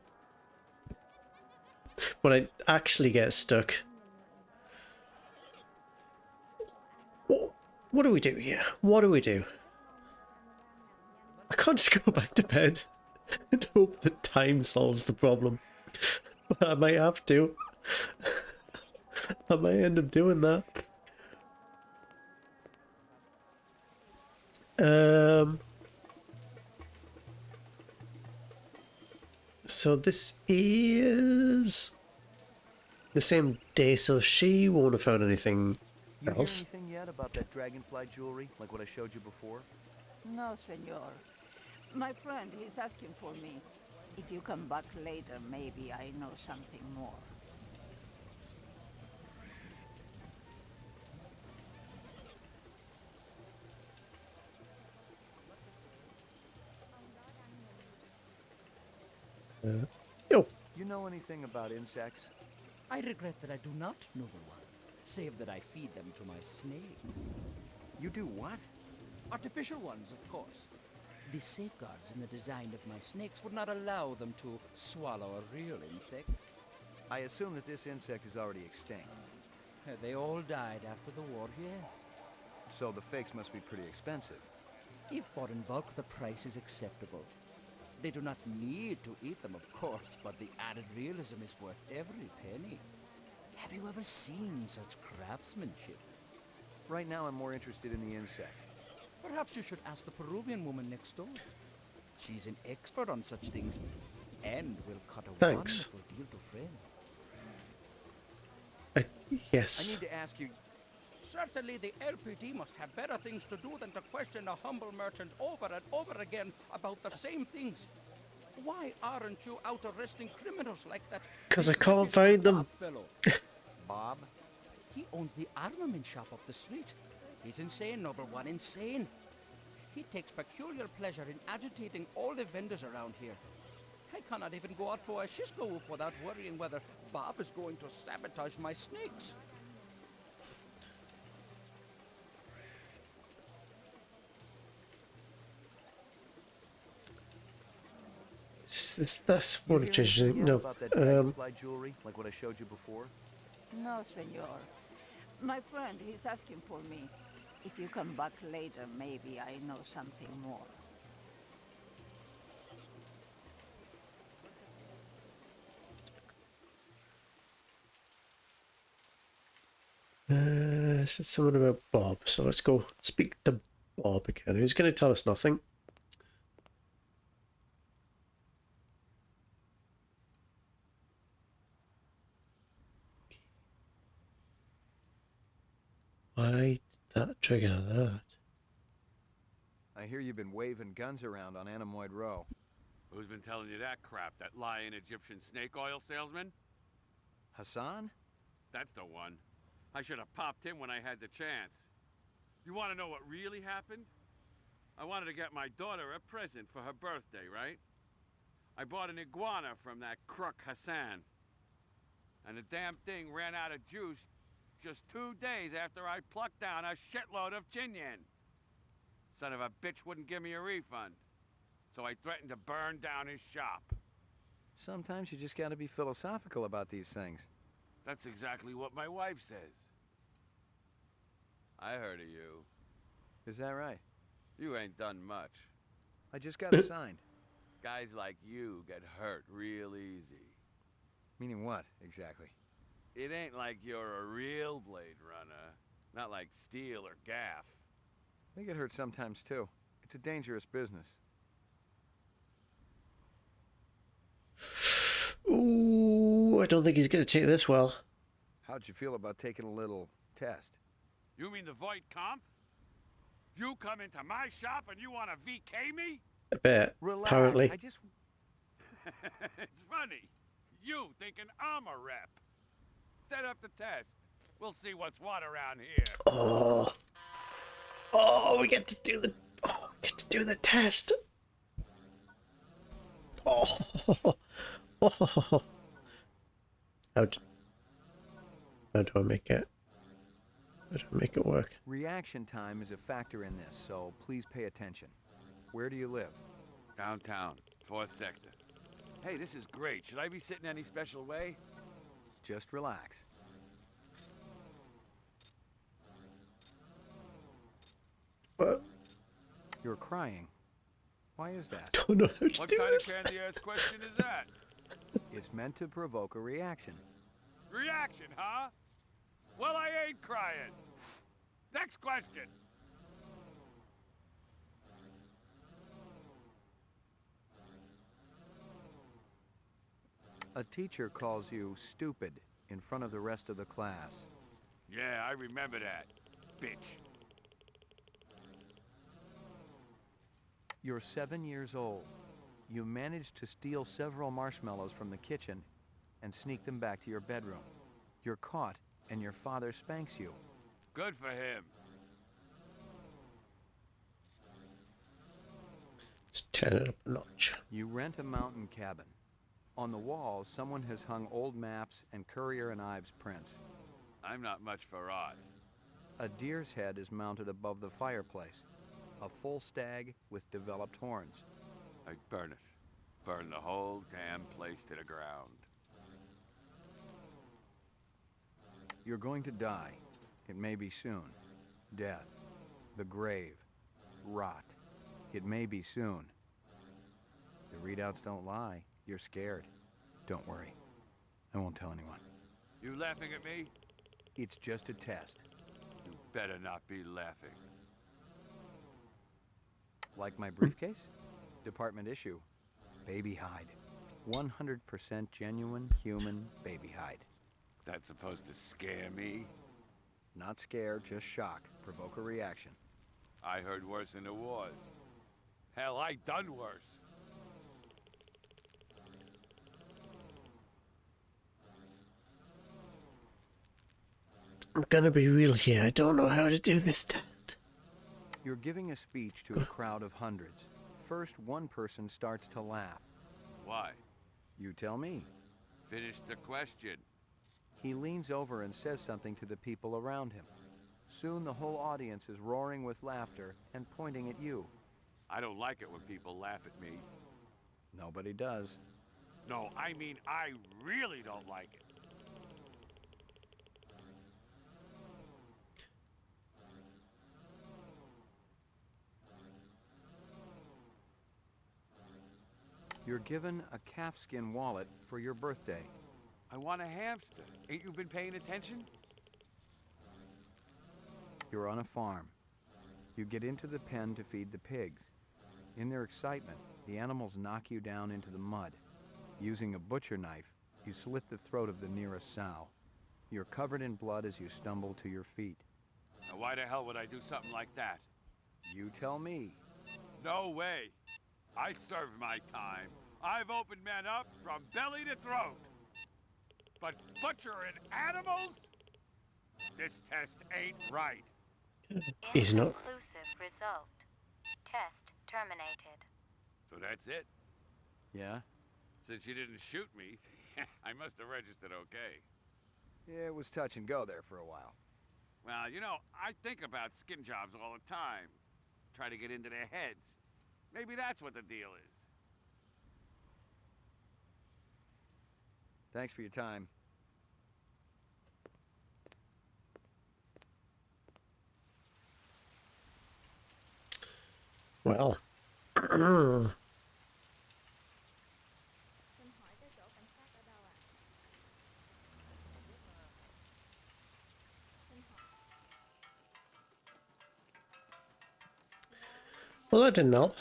I actually get stuck. What do we do here? What do we do? I can't just go back to bed and hope that time solves the problem. But I might have to. I might end up doing that. So this is the same day, so she won't have found anything else. You hear anything yet about that dragonfly jewelry, like what I showed you before? No, senor. My friend, he's asking for me. If you come back later, maybe I know something more. Yo. You know anything about insects? I regret that I do not, noble one, save that I feed them to my snakes. You do what? Artificial ones, of course. The safeguards in the design of my snakes would not allow them to swallow a real insect. I assume that this insect is already extinct. They all died after the war, yes. So the fakes must be pretty expensive. If bought in bulk, the price is acceptable. They do not need to eat them, of course, but the added realism is worth every penny. Have you ever seen such craftsmanship? Right now, I'm more interested in the insect. Perhaps you should ask the Peruvian woman next door. She's an expert on such things, and will cut a Thanks. wonderful deal to friends. Yes. I need to ask you... Certainly the LPD must have better things to do than to question a humble merchant over and over again about the same things. Why aren't you out arresting criminals like that? Because I can't find them. Bob? He owns the armament shop up the street. He's insane, noble one, insane. He takes peculiar pleasure in agitating all the vendors around here. I cannot even go out for a Cisco whoop without worrying whether Bob is going to sabotage my snakes. That's what it changes. No. About that dragonfly jewelry, like what I showed you before? No, senor. My friend, he's asking for me. If you come back later, maybe I know something more. Said something about Bob, so let's go speak to Bob again. Who's going to tell us nothing? Why did that trigger that? I hear you've been waving guns around on Anamoid Row. Who's been telling you that crap? That lying Egyptian snake oil salesman? Hassan? That's the one. I should have popped him when I had the chance. You want to know what really happened? I wanted to get my daughter a present for her birthday, right? I bought an iguana from that crook Hassan. And the damn thing ran out of juice just 2 days after I plucked down a shitload of Chinyan. Son of a bitch wouldn't give me a refund. So I threatened to burn down his shop. Sometimes you just gotta be philosophical about these things. That's exactly what my wife says. I heard of you. Is that right? You ain't done much. I just got assigned. Guys like you get hurt real easy. Meaning what, exactly? It ain't like you're a real Blade Runner. Not like Steel or Gaff. They get hurt sometimes, too. It's a dangerous business. Ooh, I don't think he's going to take this well. How'd you feel about taking a little test? You mean the Voight Kampf? You come into my shop and you want to VK me? A bit, Relax, apparently. I just... It's funny. You thinking I'm a rep. Set up the test. We'll see what's what around here. Oh. Oh, we get to do the... Oh, we get to do the test. Oh. Oh. How do I make it? How do I make it work? Reaction time is a factor in this, so please pay attention. Where do you live? Downtown, 4th sector. Hey, this is great. Should I be sitting any special way? Just relax. What? You're crying. Why is that? Don't know how to What do kind this. of candy-ass question is that? It's meant to provoke a reaction. Reaction, huh? Well, I ain't crying. Next question. A teacher calls you stupid in front of the rest of the class. Yeah, I remember that. Bitch. You're 7 years old. You managed to steal several marshmallows from the kitchen and sneak them back to your bedroom. You're caught, and your father spanks you. Good for him. Let's turn it up a notch. You rent a mountain cabin. On the walls, someone has hung old maps and Currier and Ives prints. I'm not much for art. A deer's head is mounted above the fireplace. A full stag with developed horns. I'd burn it. Burn the whole damn place to the ground. You're going to die. It may be soon. Death. The grave. Rot. It may be soon. The readouts don't lie. You're scared. Don't worry. I won't tell anyone. You laughing at me? It's just a test. You better not be laughing. Like my briefcase? Department issue. Baby hide. 100% genuine human baby hide. That's supposed to scare me? Not scare, just shock. Provoke a reaction. I heard worse in the wars. Hell, I done worse. I'm gonna be real here. I don't know how to do this test. You're giving a speech to a crowd of hundreds. First, one person starts to laugh. Why? You tell me. Finish the question. He leans over and says something to the people around him. Soon the whole audience is roaring with laughter and pointing at you. I don't like it when people laugh at me. Nobody does. No, I mean I really don't like it. You're given a calfskin wallet for your birthday. I want a hamster. Ain't you been paying attention? You're on a farm. You get into the pen to feed the pigs. In their excitement, the animals knock you down into the mud. Using a butcher knife, you slit the throat of the nearest sow. You're covered in blood as you stumble to your feet. Now why the hell would I do something like that? You tell me. No way. I served my time. I've opened men up from belly to throat. But butchering animals? This test ain't right. He's not. Inconclusive result. Test terminated. So that's it? Yeah? Since you didn't shoot me, I must have registered okay. Yeah, it was touch and go there for a while. Well, you know, I think about skin jobs all the time. Try to get into their heads. Maybe that's what the deal is. Thanks for your time. Well. Well, that didn't help.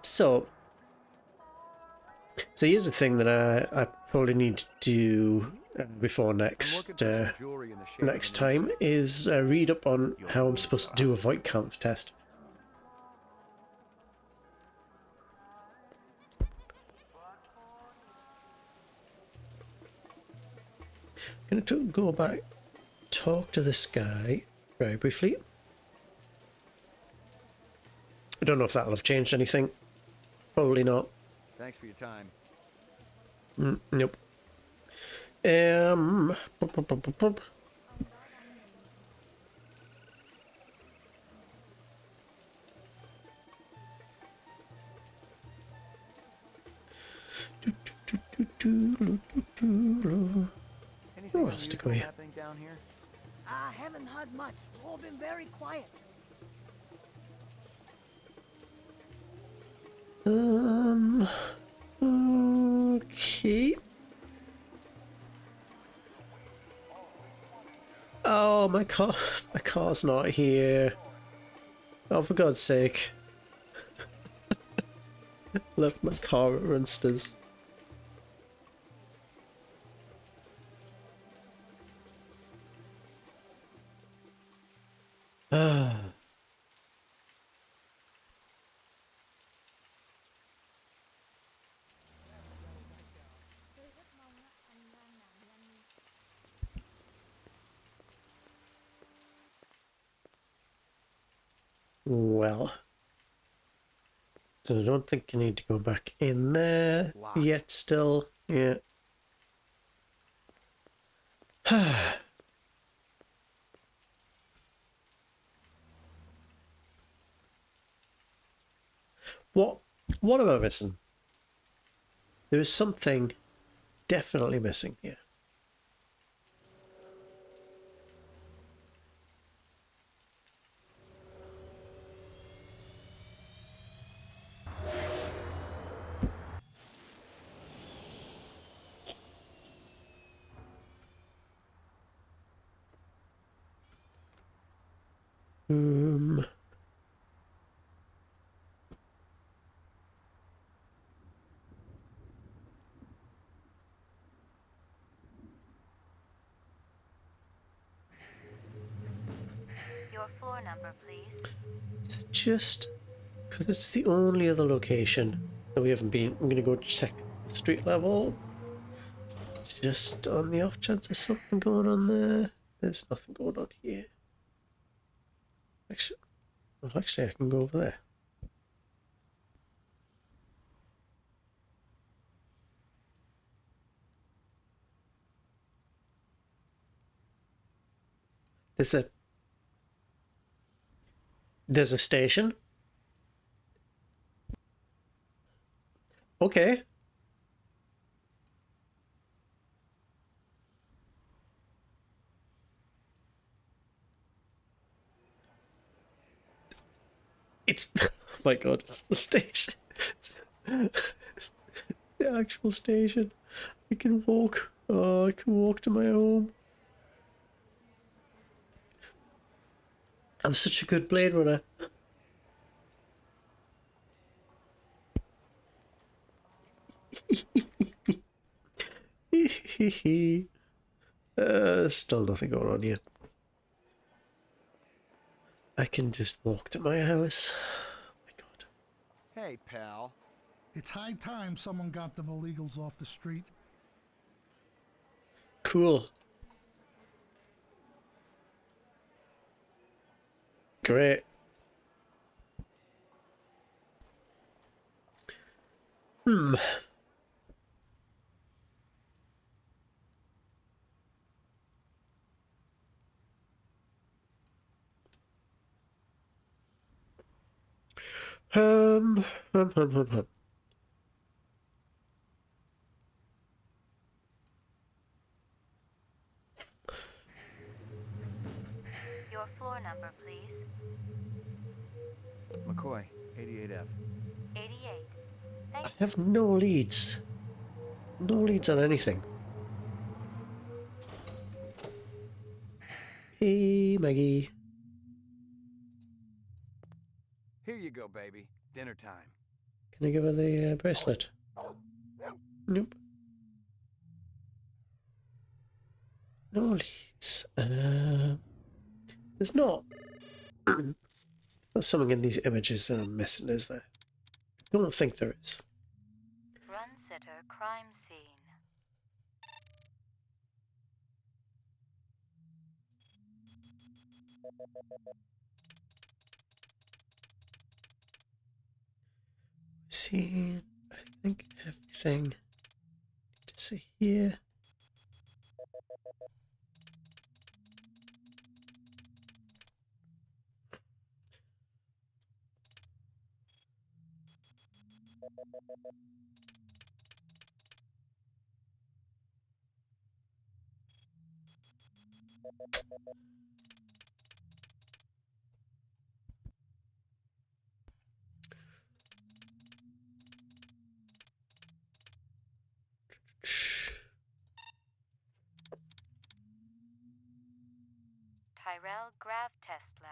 So here's the thing that I probably need to do before next next time is read up on how I'm supposed to do a void count test. I'm gonna go back, talk to this guy very briefly. I don't know if that'll have changed anything. Probably not. Thanks for your time. Nope. Oh, I'll stick with you. Down here? I haven't had much. All been very quiet. Okay. Oh, my car's not here. Oh, for God's sake. Left my car at Runsters. Well, so I don't think you need to go back in there yet still. Yeah. What am I missing? There is something definitely missing here. Your floor number, please. It's just because it's the only other location that we haven't been. I'm gonna go check the street level. Just on the off chance there's something going on there. There's nothing going on here. Actually, I can go over there. There's a station. Okay. It's oh my God, it's the station. It's the actual station. I can walk. Oh, I can walk to my home. I'm such a good Blade Runner. Still nothing going on here. I can just walk to my house. Oh my God. Hey, pal. It's high time someone got them illegals off the street. Cool. Great. Hum. Your floor number, please. McCoy, 88F. 88. I Thank have no leads. No leads on anything. Hey, Maggie. Here you go, baby. Dinner time. Can I give her the bracelet? Nope. No leads. There's not. There's something in these images that I'm missing, is there? I don't think there is. Run sitter crime scene. See, I think everything. Let's see here. Tyrell Grav Test Lab.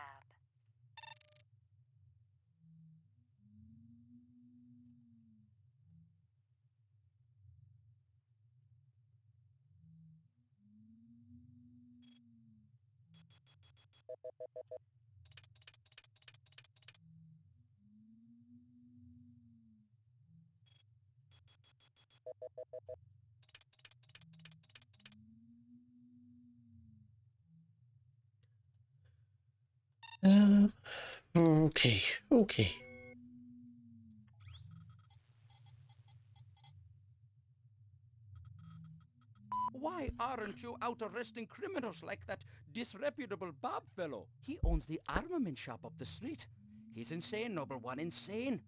Okay, okay. Why aren't you out arresting criminals like that disreputable Bob fellow? He owns the armament shop up the street. He's insane, number one, insane.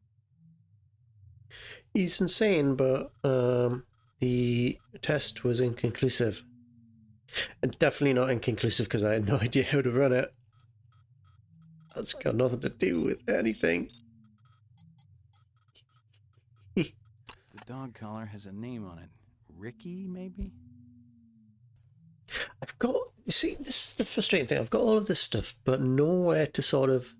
He's insane, but the test was inconclusive. And definitely not inconclusive because I had no idea how to run it. That's got nothing to do with anything. The dog collar has a name on it. Ricky, maybe? I've got, you see, this is the frustrating thing. I've got all of this stuff, but nowhere to sort of.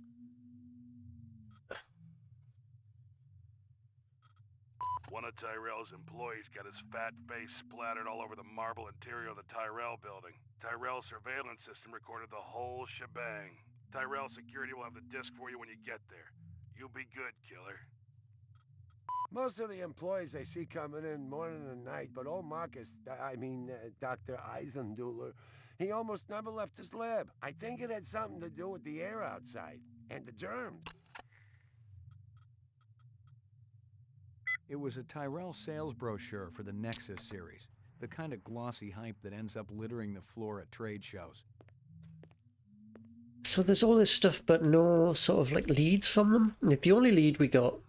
One of Tyrell's employees got his fat face splattered all over the marble interior of the Tyrell building. Tyrell's surveillance system recorded the whole shebang. Tyrell security will have the disc for you when you get there. You'll be good, killer. Most of the employees I see coming in morning and night, but old Marcus, Dr. Eisenduller, he almost never left his lab. I think it had something to do with the air outside, and the germs. It was a Tyrell sales brochure for the Nexus series. The kind of glossy hype that ends up littering the floor at trade shows. So there's all this stuff, but no sort of like leads from them. Like the only lead we got,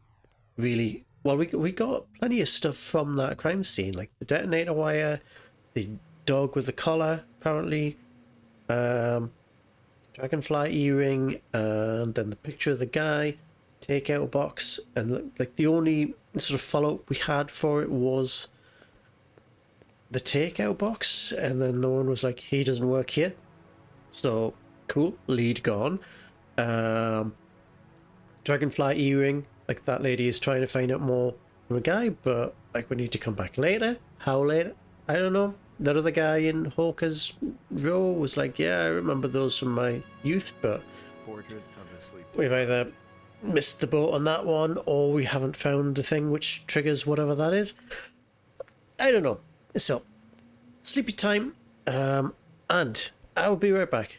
really, well, we got plenty of stuff from that crime scene, like the detonator wire, the dog with the collar, apparently, dragonfly earring, and then the picture of the guy, takeout box, and like the only sort of follow-up we had for it was the takeout box, and then no one was like, he doesn't work here. So cool, lead gone. Dragonfly earring, like that lady is trying to find out more from a guy, but like we need to come back later. How later? I don't know. That other guy in Hawker's row was like, yeah, I remember those from my youth, but Portrait of the sleep. we've either missed the boat on that one or we haven't found the thing which triggers whatever that is. I don't know. So, sleepy time, and I'll be right back.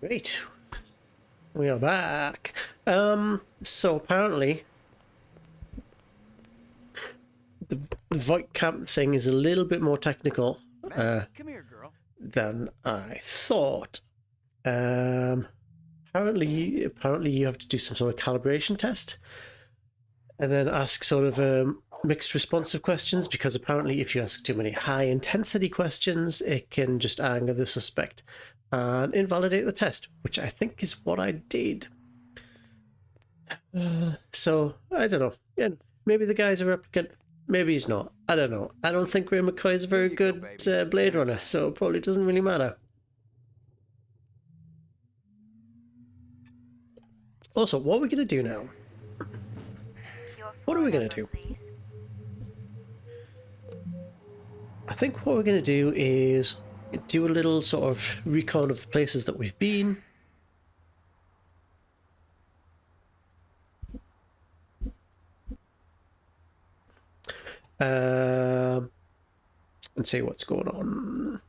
Great. We are back. So apparently the Voight camp thing is a little bit more technical Come here, girl. than I thought. Apparently you have to do some sort of calibration test and then ask sort of mixed responsive questions, because apparently if you ask too many high intensity questions, it can just anger the suspect and invalidate the test, which I think is what I did. So I don't know. Yeah, maybe the guy's a replicant, maybe he's not. I don't know. I don't think Ray McCoy is a very good Blade Runner, so it probably doesn't really matter. Also, what are we going to do now? What are we going to do? I think what we're going to do is do a little sort of recon of the places that we've been. And see what's going on.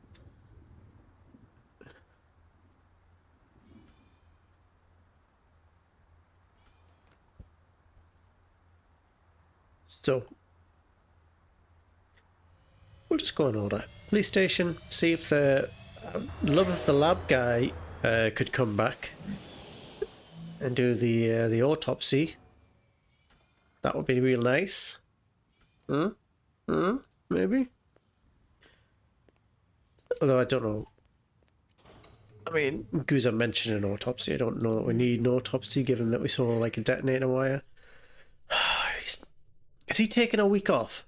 So we'll just go in order. Police station, see if the lab guy could come back and do the autopsy. That would be real nice. Maybe. Although I don't know. I mean, Guza mentioned an autopsy. I don't know that we need an autopsy, given that we saw like a detonator wire. Is he taking a week off?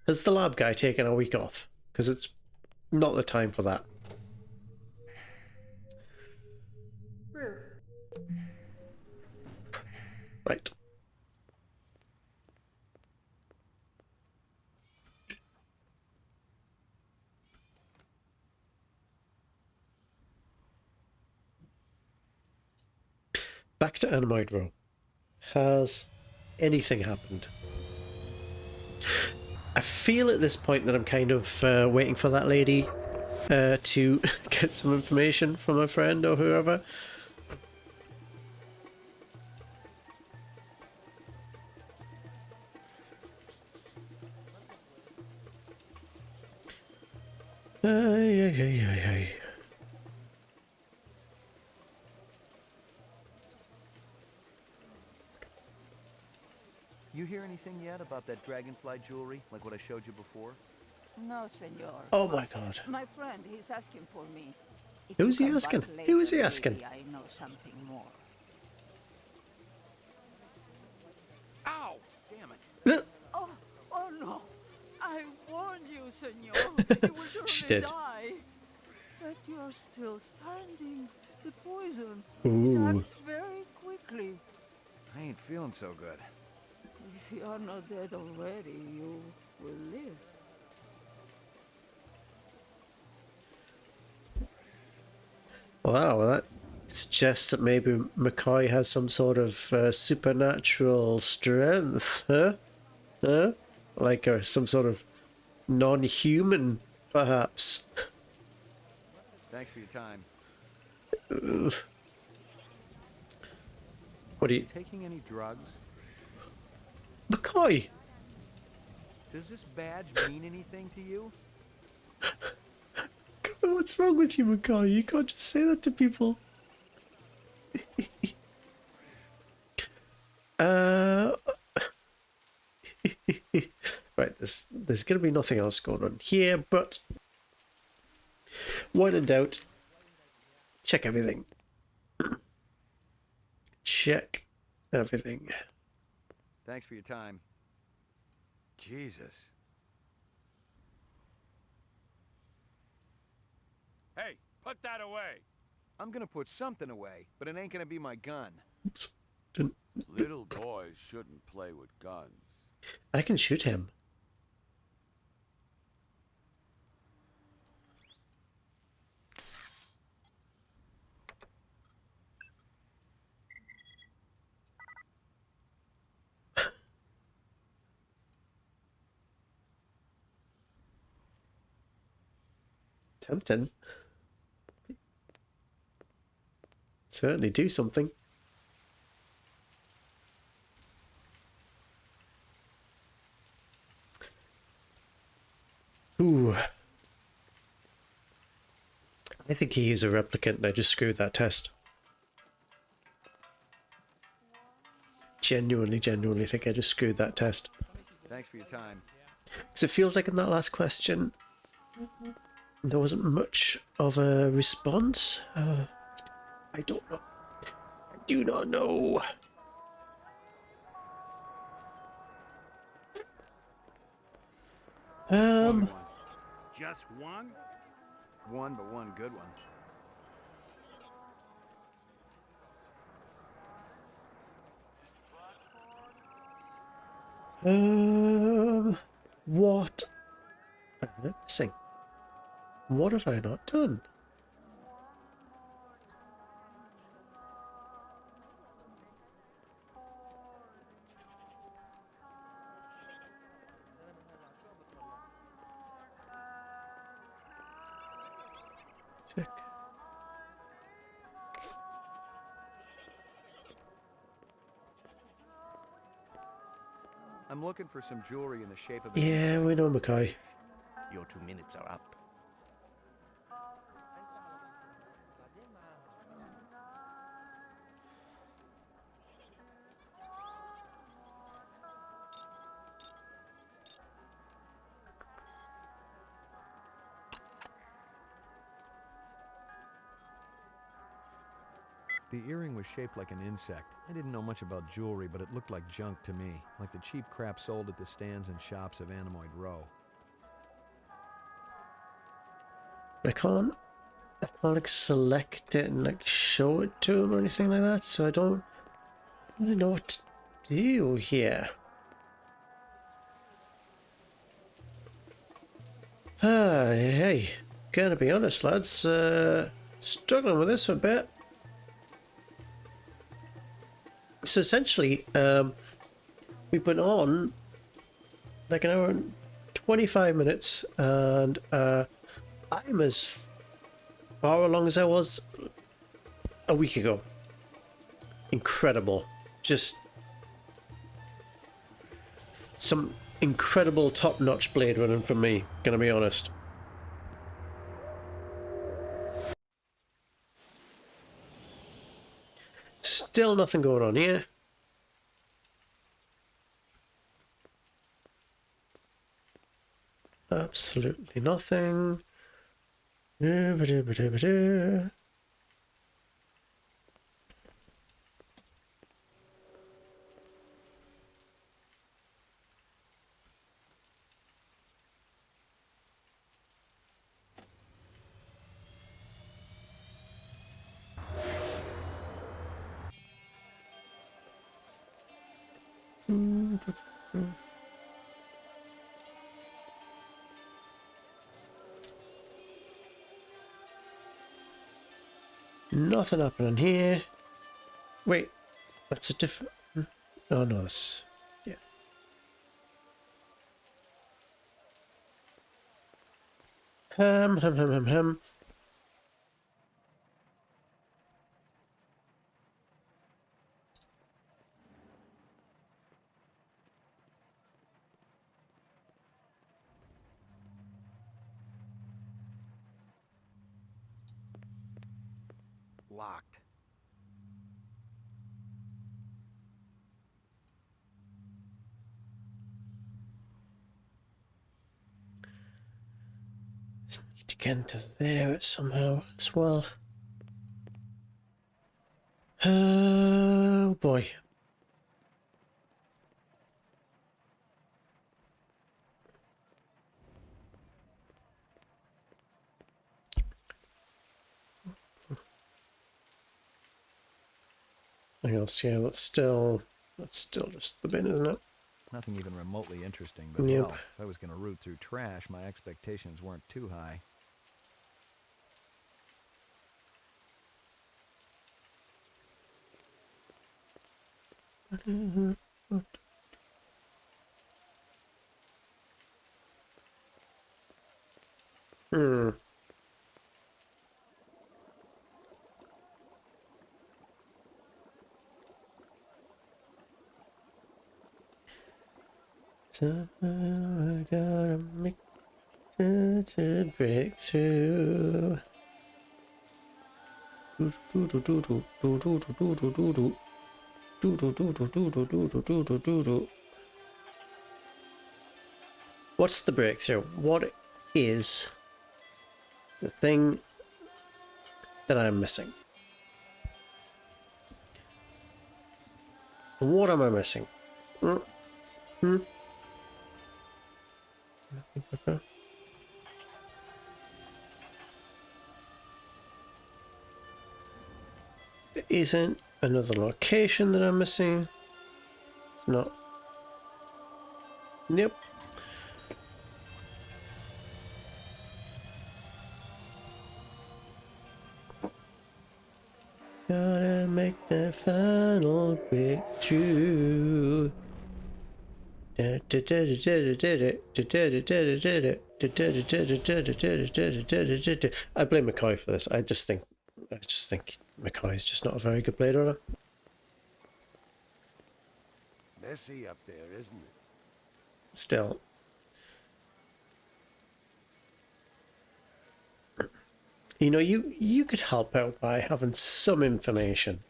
Has the lab guy taken a week off? Because it's not the time for that. Roof. Right. Back to Anamide Row. Has anything happened? I feel at this point that I'm kind of waiting for that lady to get some information from her friend or whoever. You hear anything yet about that dragonfly jewelry, like what I showed you before? No, senor. Oh my god. My friend, he's asking for me. If Who's you he come asking? back Who is he later, asking? maybe I know something more. Ow! Damn it. Oh no! I warned you, senor. You will surely She did. die. But you're still standing. The poison. Ooh. It acts very quickly. I ain't feeling so good. If you are not dead already, you will live. Wow, well, that suggests that maybe McCoy has some sort of supernatural strength, huh? Huh? Like some sort of non-human, perhaps. Thanks for your time. What are you... Taking any drugs? McCoy! Does this badge mean anything to you? God, what's wrong with you, McCoy? You can't just say that to people. Right, there's going to be nothing else going on here, but when in doubt, check everything. Check everything. Thanks for your time. Jesus. Hey, put that away! I'm gonna put something away, but it ain't gonna be my gun. Little boys shouldn't play with guns. I can shoot him. Tempting. Certainly do something. Ooh. I think he is a replicant and I just screwed that test. Genuinely think I just screwed that test. Thanks for your time. Because it feels like in that last question, there wasn't much of a response. I don't know. I do not know. Just one? One, but one good one. What am I missing? What have I not done? Check. I'm looking for some jewelry in the shape of a... Yeah, we know, McCoy. Your 2 minutes are up. The earring was shaped like an insect. I didn't know much about jewelry, but it looked like junk to me, like the cheap crap sold at the stands and shops of Animoid Row. I can't like select it and like show it to him or anything like that, so I don't really know what to do here. Hey, gonna be honest, lads, struggling with this a bit. So essentially, we've been on like an hour and 25 minutes, and I'm as far along as I was a week ago. Incredible. Just some incredible top-notch blade running from me, gonna be honest. Still nothing going on here. Absolutely nothing. Nothing happening here. Wait, that's a different... Oh no, it's... yeah. Hem. Locked. Need to get into there somehow as well. Oh boy. Hang on, yeah, that's still just the bin, isn't it? Nothing even remotely interesting, but Yep. hell, if I was going to root through trash, my expectations weren't too high. Somehow I gotta make it a breakthrough. What's the breakthrough? What is the thing that I'm missing? What am I missing? There isn't another location that I'm missing. It's not. Yep. Gotta make the final breakthrough. I blame McCoy for this. I just think McCoy is just not a very good Blade Runner. Messy up there, isn't it? Still. You know, you could help out by having some information.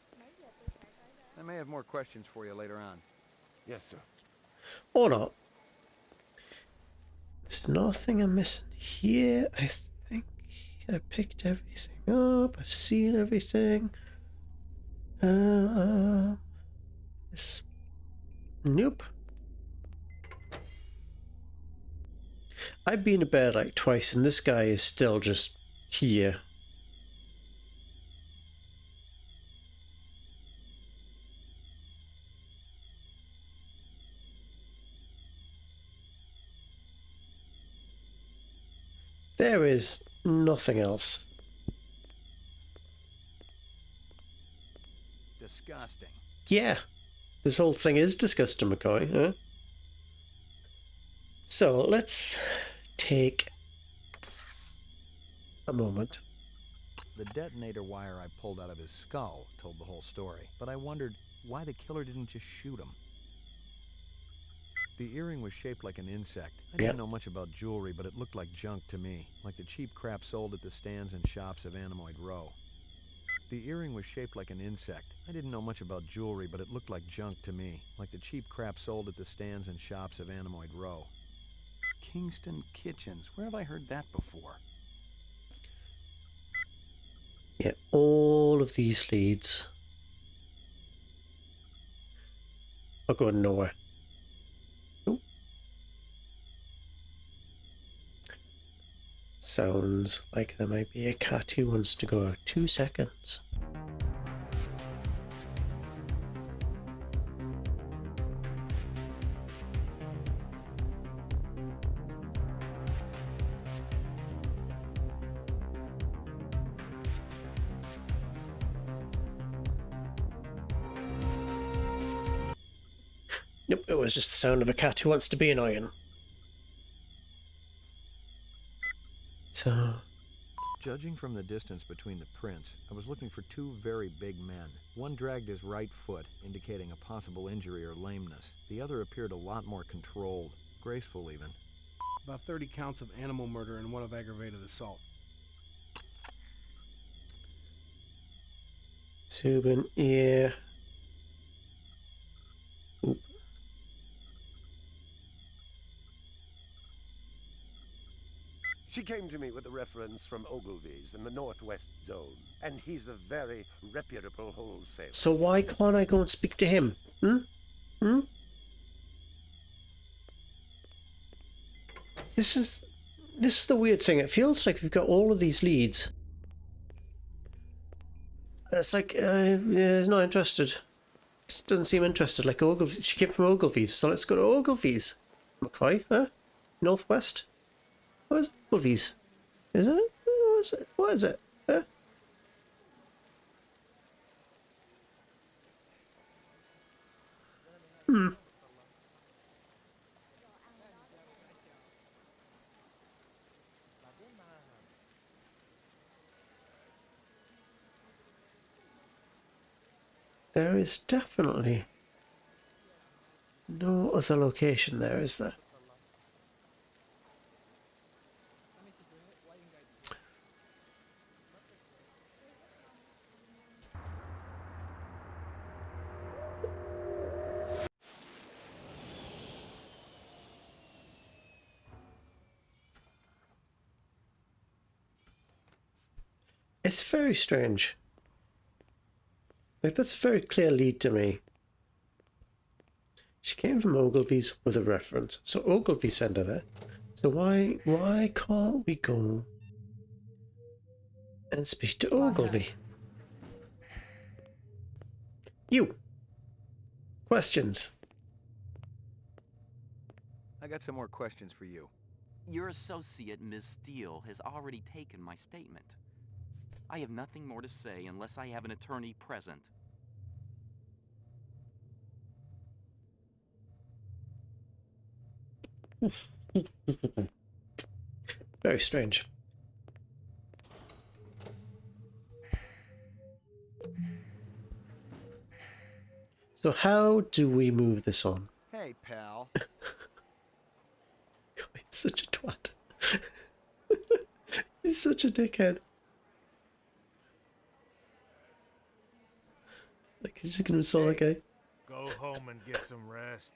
I may have more questions for you later on. Yes, sir. Or not. There's nothing I'm missing here. I think I picked everything up. I've seen everything. Nope. I've been to bed like twice and this guy is still just here. There is nothing else. Disgusting. Yeah. This whole thing is disgusting, McCoy, huh? So let's take a moment. The detonator wire I pulled out of his skull told the whole story, but I wondered why the killer didn't just shoot him. The earring was shaped like an insect. I didn't know much about jewelry, but it looked like junk to me, like the cheap crap sold at the stands and shops of Anemoid Row. The earring was shaped like an insect. I didn't know much about jewelry, but it looked like junk to me, like the cheap crap sold at the stands and shops of Anemoid Row. Kingston Kitchens, where have I heard that before? Yeah, all of these leads are going nowhere. Ooh. Sounds like there might be a cat who wants to go. 2 seconds. Nope, it was just the sound of a cat who wants to be annoying. So... Judging from the distance between the prints, I was looking for two very big men. One dragged his right foot, indicating a possible injury or lameness. The other appeared a lot more controlled, graceful even. About 30 counts of animal murder and one of aggravated assault. Subin, yeah. Oop. She came to me with a reference from Ogilvy's in the Northwest Zone, and he's a very reputable wholesaler. So why can't I go and speak to him? This is the weird thing. It feels like we've got all of these leads. It's like, he's not interested. Just doesn't seem interested. Like Ogilvy, she came from Ogilvy's, so let's go to Ogilvy's. McCoy, huh? Northwest? What is Ogilvy's? Is it? What is it? What is it? Huh? There is definitely no other location there, is there? It's very strange. Like, that's a very clear lead to me. She came from Ogilvy's with a reference, so Ogilvy sent her there. So why can't we go and speak to Ogilvy? You. Questions? I got some more questions for you. Your associate, Ms. Steele, has already taken my statement. I have nothing more to say unless I have an attorney present. Very strange. So how do we move this on? Hey, pal. God, he's such a twat. He's such a dickhead. Like, he's just gonna insult a guy. Go home and get some rest.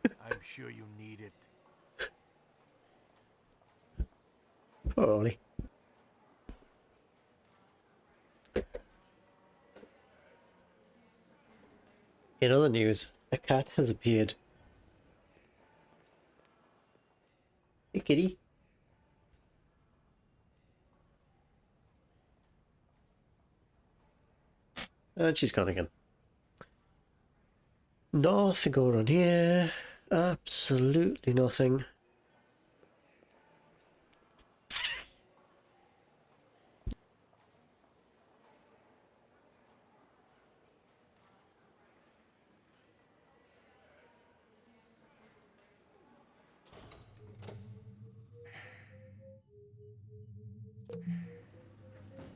I'm sure you need it. Poor Ollie. In other news, a cat has appeared. Hey, kitty. And she's gone again. Nothing going on here. Absolutely nothing.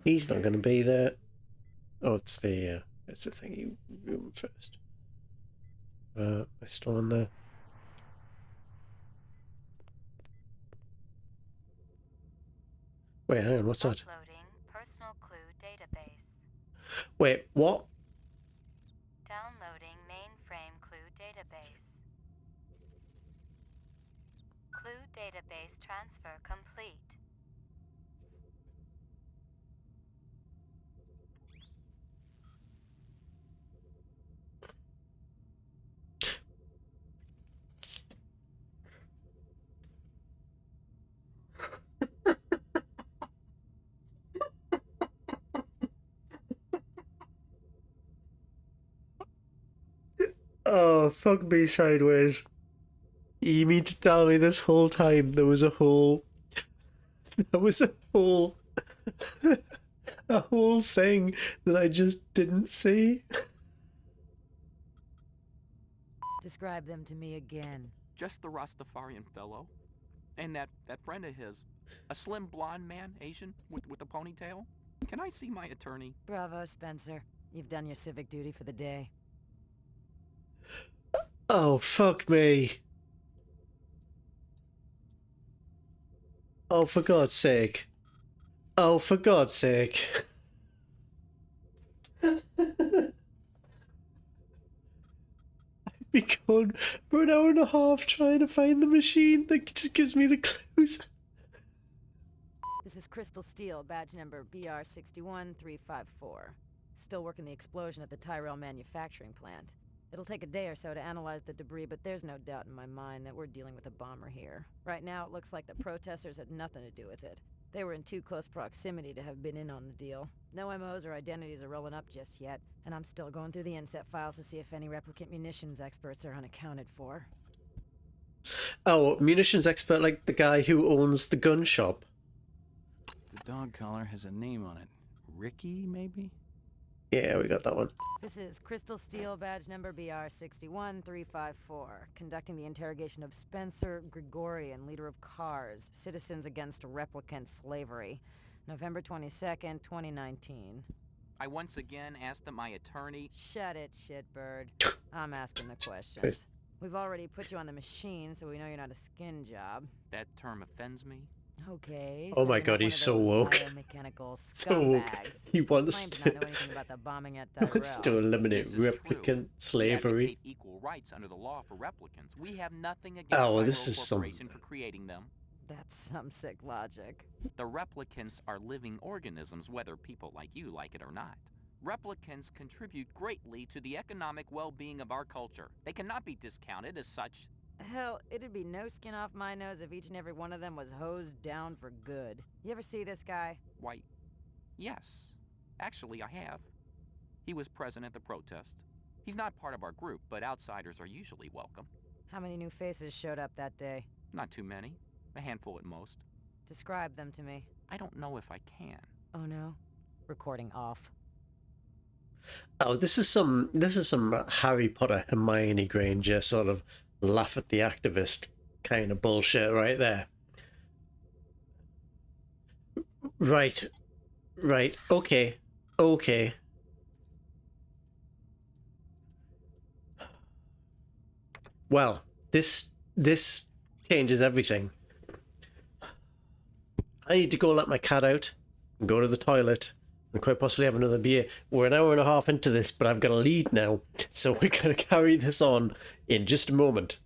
He's not going to be there. Oh, it's the thingy room first. I still on there. Wait, hang on, what's that? Uploading personal clue database. Wait, what? Downloading mainframe clue database. Clue database transfer complete. Oh, fuck me sideways. You mean to tell me this whole time there was a whole... There was a whole... a whole thing that I just didn't see? Describe them to me again. Just the Rastafarian fellow. And that friend of his. A slim blonde man, Asian, with a ponytail. Can I see my attorney? Bravo, Spencer. You've done your civic duty for the day. Oh, fuck me. Oh, for God's sake. Oh, for God's sake. I'd be going for an hour and a half trying to find the machine that just gives me the clues. This is Crystal Steel, badge number BR61354. Still working the explosion at the Tyrell manufacturing plant. It'll take a day or so to analyze the debris, but there's no doubt in my mind that we're dealing with a bomber here. Right now, it looks like the protesters had nothing to do with it. They were in too close proximity to have been in on the deal. No MOs or identities are rolling up just yet, and I'm still going through the inset files to see if any replicant munitions experts are unaccounted for. Oh, munitions expert like the guy who owns the gun shop. The dog collar has a name on it. Ricky, maybe? Yeah, we got that one. This is Crystal Steel, badge number BR61354, conducting the interrogation of Spencer Gregorian, leader of CARS, Citizens Against Replicant Slavery, November 22nd, 2019. I once again asked that my attorney... Shut it, shitbird. I'm asking the questions. We've already put you on the machine, so we know you're not a skin job. That term offends me. Okay. Oh my God, he's so woke. So woke. He wants to eliminate replicant slavery. Equal rights under the law for replicants. We have nothing against oh, this is some. For creating them. That's some sick logic. The replicants are living organisms, whether people like you like it or not. Replicants contribute greatly to the economic well-being of our culture. They cannot be discounted as such. Hell, it'd be no skin off my nose if each and every one of them was hosed down for good. You ever see this guy? Why, yes. Actually, I have. He was present at the protest. He's not part of our group, but outsiders are usually welcome. How many new faces showed up that day? Not too many. A handful at most. Describe them to me. I don't know if I can. Oh no. Recording off. Oh, this is some Harry Potter Hermione Granger sort of laugh at the activist kind of bullshit right there. Right. Okay. Well, this changes everything. I need to go let my cat out and go to the toilet and quite possibly have another beer. We're an hour and a half into this, but I've got a lead now, so we're going to carry this on in just a moment.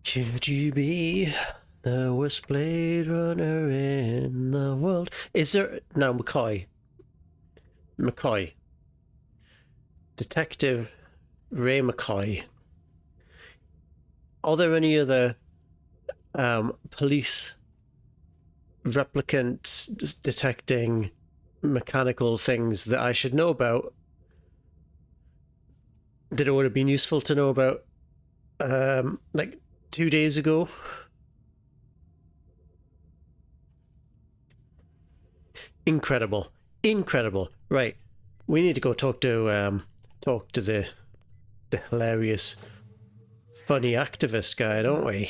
Could you be the worst Blade Runner in the world? Is there... No, McCoy. Detective Ray McCoy. Are there any other police replicants detecting mechanical things that I should know about? That it would have been useful to know about like 2 days ago? Incredible. Right, we need to go talk to the hilarious funny activist guy, don't we?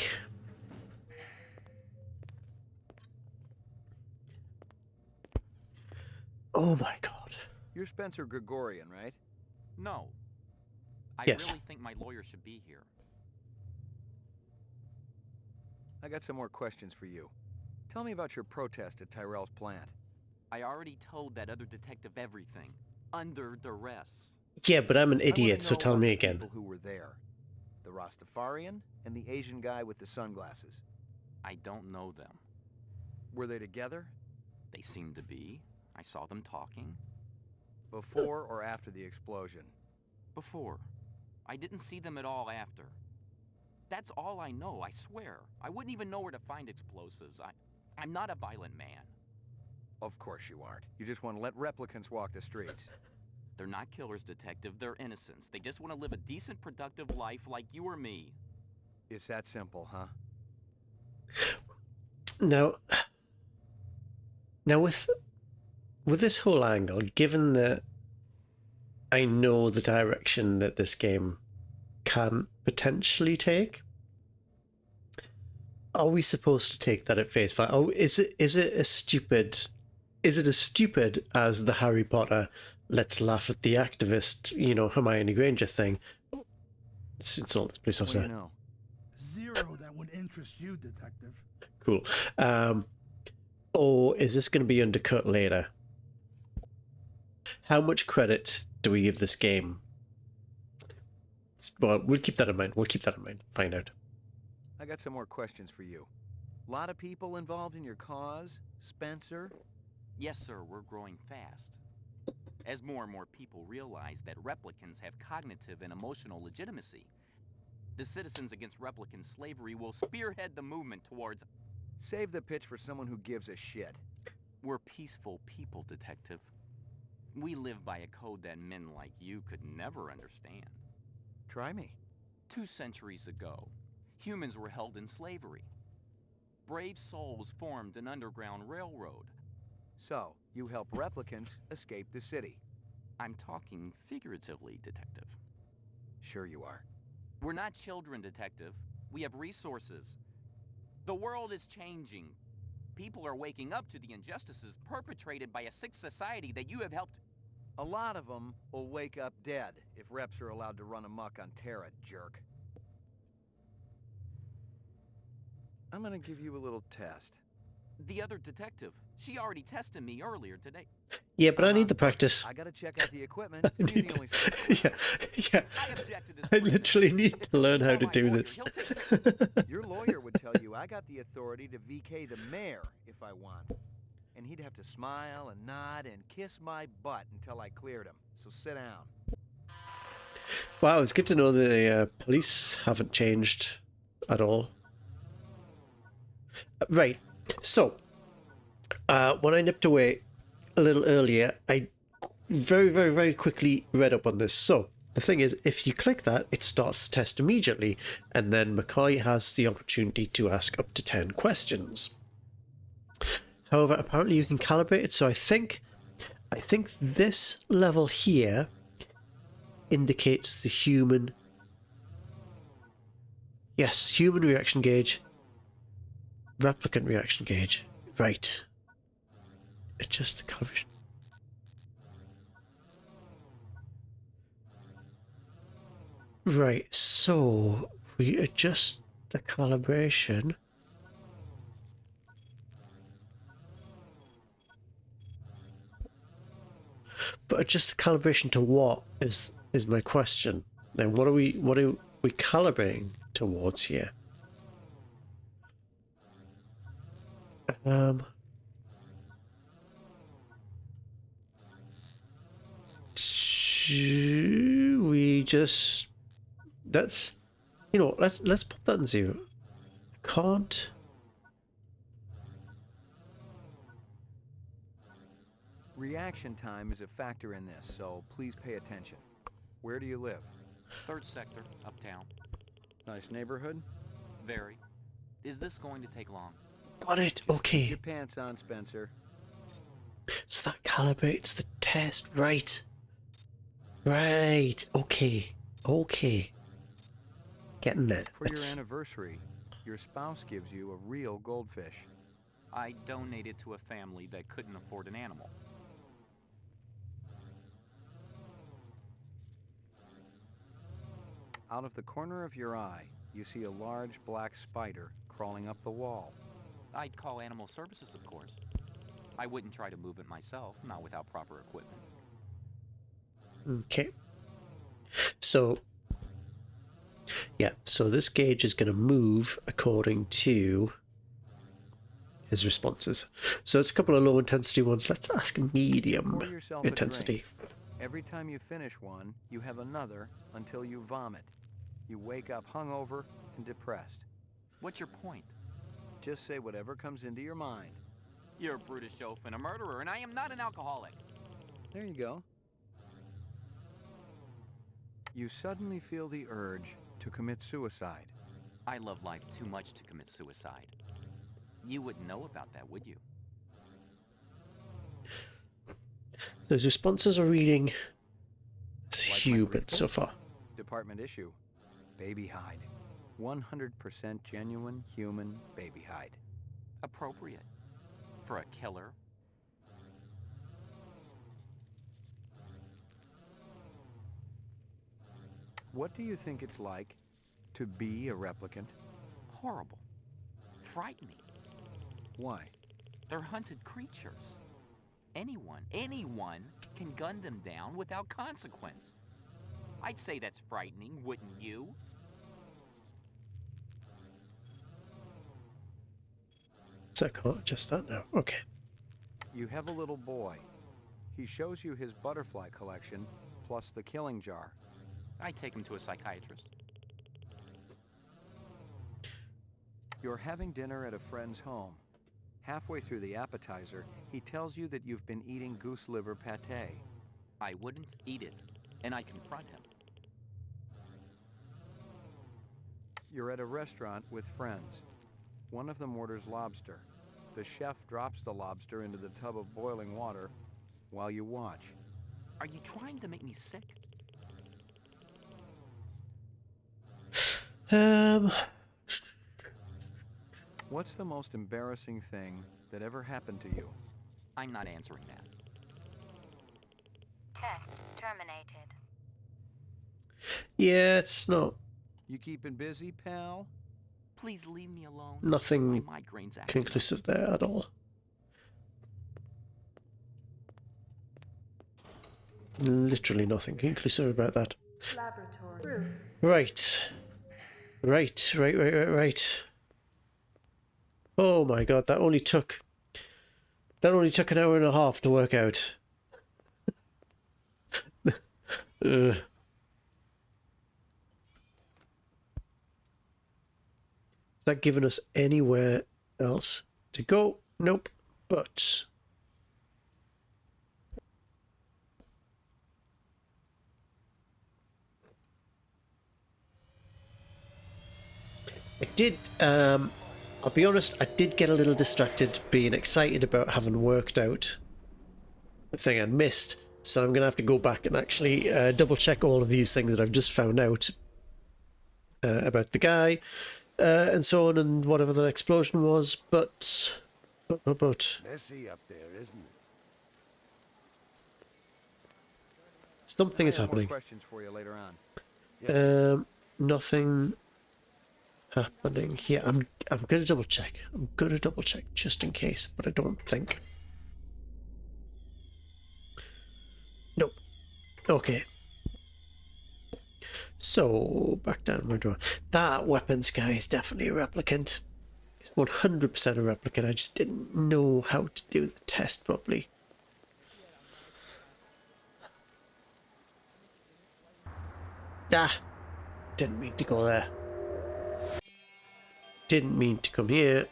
Oh my god. You're Spencer Gregorian, right? No. I Yes. really think my lawyer should be here. I got some more questions for you. Tell me about your protest at Tyrell's plant. I already told that other detective everything. Under duress. Yeah, but I'm an I wanna idiot, so know tell about me the again. people who were there. The Rastafarian and the Asian guy with the sunglasses. I don't know them. Were they together? They seem to be. I saw them talking. Before or after the explosion? Before. I didn't see them at all after. That's all I know, I swear. I wouldn't even know where to find explosives. I'm not a violent man. Of course you aren't. You just want to let replicants walk the streets. They're not killers, detective. They're innocents. They just want to live a decent, productive life like you or me. It's that simple, huh? Now with this whole angle, given that I know the direction that this game can potentially take, are we supposed to take that at face value? Oh, is it as stupid as the Harry Potter let's laugh at the activist, Hermione Granger thing? It's insult this police officer. What do you know? Zero that would interest you, detective. Cool. Or is this going to be undercut later? How much credit do we give this game? Well, we'll keep that in mind. Find out. I got some more questions for you. Lot of people involved in your cause, Spencer? Yes, sir, we're growing fast. As more and more people realize that replicants have cognitive and emotional legitimacy, the Citizens Against Replicant Slavery will spearhead the movement towards... Save the pitch for someone who gives a shit. We're peaceful people, detective. We live by a code that men like you could never understand. Try me. 2 centuries ago, humans were held in slavery. Brave souls formed an underground railroad. So, you help replicants escape the city. I'm talking figuratively, detective. Sure you are. We're not children, detective. We have resources. The world is changing. People are waking up to the injustices perpetrated by a sick society that you have helped... A lot of them will wake up dead if reps are allowed to run amok on Terra, jerk. I'm gonna give you a little test. The other detective, she already tested me earlier today. Yeah, but I need the practice. I gotta check out the equipment. You're the only yeah. I literally need to learn how to do this. Your lawyer would tell you I got the authority to VK the mayor if I want. And he'd have to smile and nod and kiss my butt until I cleared him. So sit down. Wow, it's good to know the police haven't changed at all. Right, so when I nipped away a little earlier, I very, very, very quickly read up on this. So the thing is, if you click that, it starts the test immediately, and then McCoy has the opportunity to ask up to 10 questions. However, apparently you can calibrate it, so I think this level here indicates the human... Yes, human reaction gauge. Replicant reaction gauge. Right. Adjust the calibration. Right, so we adjust the calibration. But adjust the calibration to what is my question. Then what are we calibrating towards here? We just let's put that in 0. Can't. Reaction time is a factor in this, so please pay attention. Where do you live? 3rd sector, uptown. Nice neighborhood? Very. Is this going to take long? Got it. Okay. Keep your pants on, Spencer. So that calibrates the test, right? Right. Okay. Okay. Getting there. For your anniversary, your spouse gives you a real goldfish. I donated to a family that couldn't afford an animal. Out of the corner of your eye, you see a large black spider crawling up the wall. I'd call animal services, of course. I wouldn't try to move it myself, not without proper equipment. Okay. So, yeah, so this gauge is going to move according to his responses. So it's a couple of low intensity ones. Let's ask medium Pour yourself a intensity. drink. Every time you finish one, you have another until you vomit. You wake up hungover and depressed. What's your point? Just say whatever comes into your mind. You're a brutish oaf and a murderer, and I am not an alcoholic. There you go. You suddenly feel the urge to commit suicide. I love life too much to commit suicide. You wouldn't know about that, would you? Those responses are reading Like human so far. Department issue. Baby hide. 100% genuine human baby hide. Appropriate. For a killer. What do you think it's like to be a replicant? Horrible. Frightening. Why? They're hunted creatures. Anyone can gun them down without consequence. I'd say that's frightening, wouldn't you? So I can't adjust that now. Okay. You have a little boy. He shows you his butterfly collection, plus the killing jar. I'd take him to a psychiatrist. You're having dinner at a friend's home. Halfway through the appetizer, he tells you that you've been eating goose liver pâté. I wouldn't eat it, and I confront him. You're at a restaurant with friends. One of them orders lobster. The chef drops the lobster into the tub of boiling water while you watch. Are you trying to make me sick? What's the most embarrassing thing that ever happened to you? I'm not answering that. Test terminated. Yeah, it's not You keeping busy, pal? Please leave me alone. nothing My migraine's acting up. conclusive there at all. Literally nothing conclusive about that. Laboratory. Right. Right. Oh my god, that only took an hour and a half to work out. Is that giving us anywhere else to go? Nope. But I did, I'll be honest, I did get a little distracted being excited about having worked out the thing I'd missed, so I'm going to have to go back and actually double check all of these things that I've just found out about the guy and so on, and whatever the explosion was, but Messy up there, isn't it? something is I have more happening. questions for you later on. Nothing happening here. I'm gonna double check. Just in case, but I don't think. Nope. Okay. So back down. Where do I? That weapons guy is definitely a replicant. He's 100% a replicant. I just didn't know how to do the test properly. Ah, didn't mean to go there. Didn't mean to come here.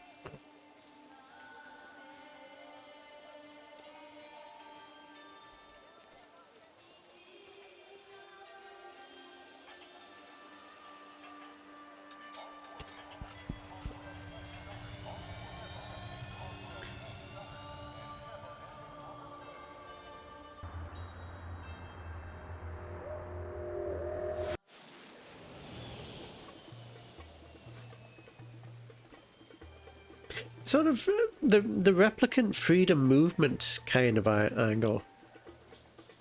Sort of the replicant freedom movement kind of angle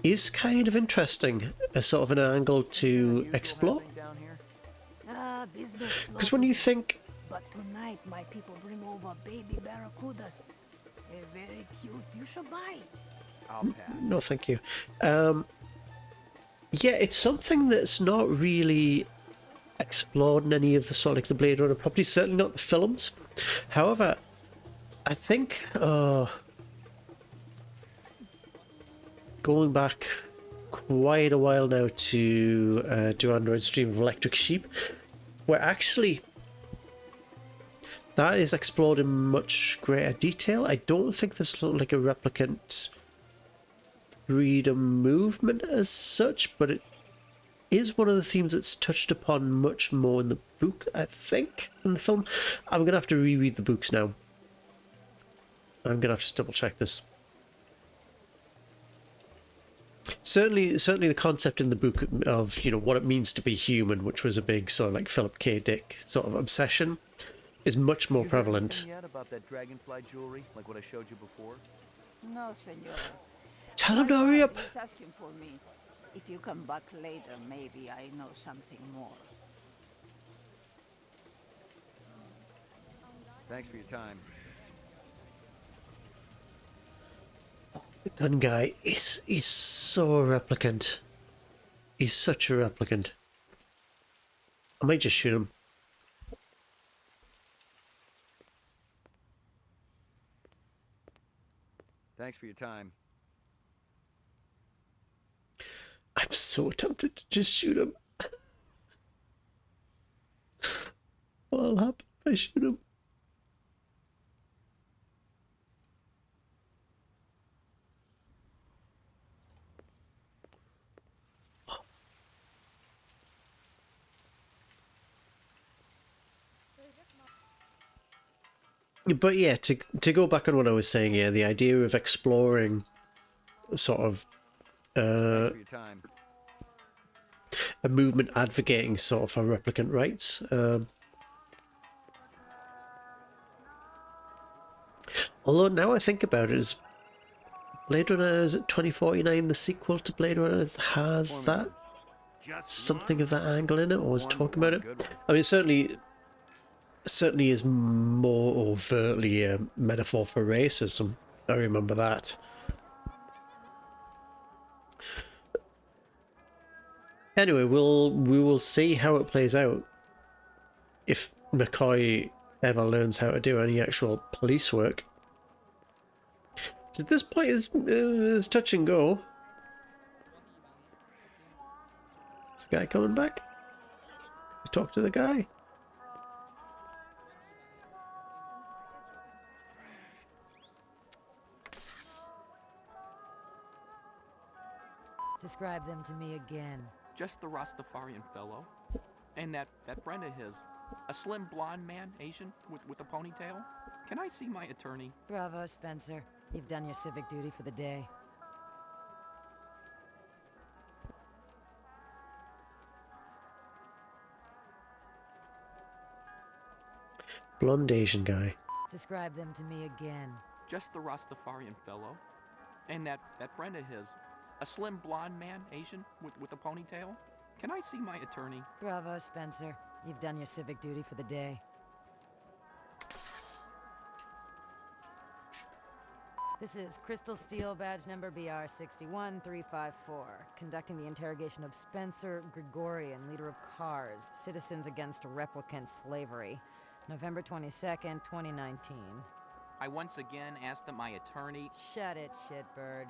is kind of interesting, as sort of an angle to explore. Down here? the business. Because when you think, But tonight, my people bring over baby barracudas. They're very cute. You should buy. I'll pass. no, thank you. Yeah, it's something that's not really explored in any of the sort of like the Blade Runner properties. Certainly not the films. However, I think going back quite a while now to do Android's Dream of Electric Sheep, where actually that is explored in much greater detail. I don't think there's sort of like a replicant freedom movement as such, but it is one of the themes that's touched upon much more in the book, I think, in the film. I'm going to have to reread the books now. I'm going to have to double check this. Certainly the concept in the book of, you know, what it means to be human, which was a big sort of like Philip K. Dick sort of obsession, is much more prevalent. You heard anything yet about that dragonfly jewelry, like what I showed you before? No, senor. Tell him to hurry up. He's asking for me. If you come back later, maybe I know something more. Thanks for your time. The gun guy is so a replicant. He's such a replicant. I might just shoot him. Thanks for your time. I'm so tempted to just shoot him. What'll happen if I shoot him? But yeah, to go back on what I was saying, yeah, the idea of exploring sort of a movement advocating sort of for replicant rights. Although now I think about it, is Blade Runner, is it 2049, the sequel to Blade Runner, has that something of that angle in it, or was talking about it? I mean, certainly is more overtly a metaphor for racism. I remember that. Anyway, we will see how it plays out. If McCoy ever learns how to do any actual police work. At this point, it's touch and go. Is the guy coming back? Talk to the guy. Describe them to me again. Just the Rastafarian fellow. And that friend of his. A slim blonde man, Asian, with a ponytail. Can I see my attorney? Bravo, Spencer. You've done your civic duty for the day. Blonde Asian guy. Describe them to me again. Just the Rastafarian fellow. And that friend of his. A slim blonde man, Asian, with a ponytail. Can I see my attorney? Bravo, Spencer. You've done your civic duty for the day. This is Crystal Steel, badge number BR61354, conducting the interrogation of Spencer Gregorian, leader of CARS, Citizens Against Replicant Slavery, November 22nd, 2019. I once again asked that my attorney... Shut it, shitbird.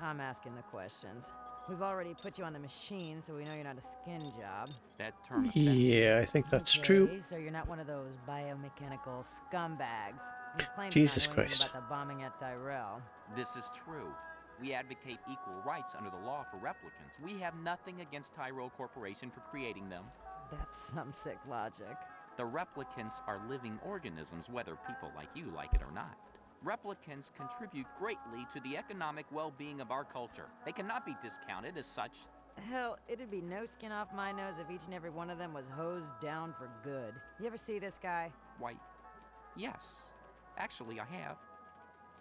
I'm asking the questions. We've already put you on the machine, so we know you're not a skin job. That term... Yeah, I think that's true. So you're not one of those biomechanical scumbags. You claim Jesus not knowing Christ. about the bombing at Tyrell. This is true. We advocate equal rights under the law for replicants. We have nothing against Tyrell Corporation for creating them. That's some sick logic. The replicants are living organisms, whether people like you like it or not. Replicants contribute greatly to the economic well-being of our culture. They cannot be discounted as such. Hell, it'd be no skin off my nose if each and every one of them was hosed down for good. You ever see this guy? Why, yes. Actually, I have.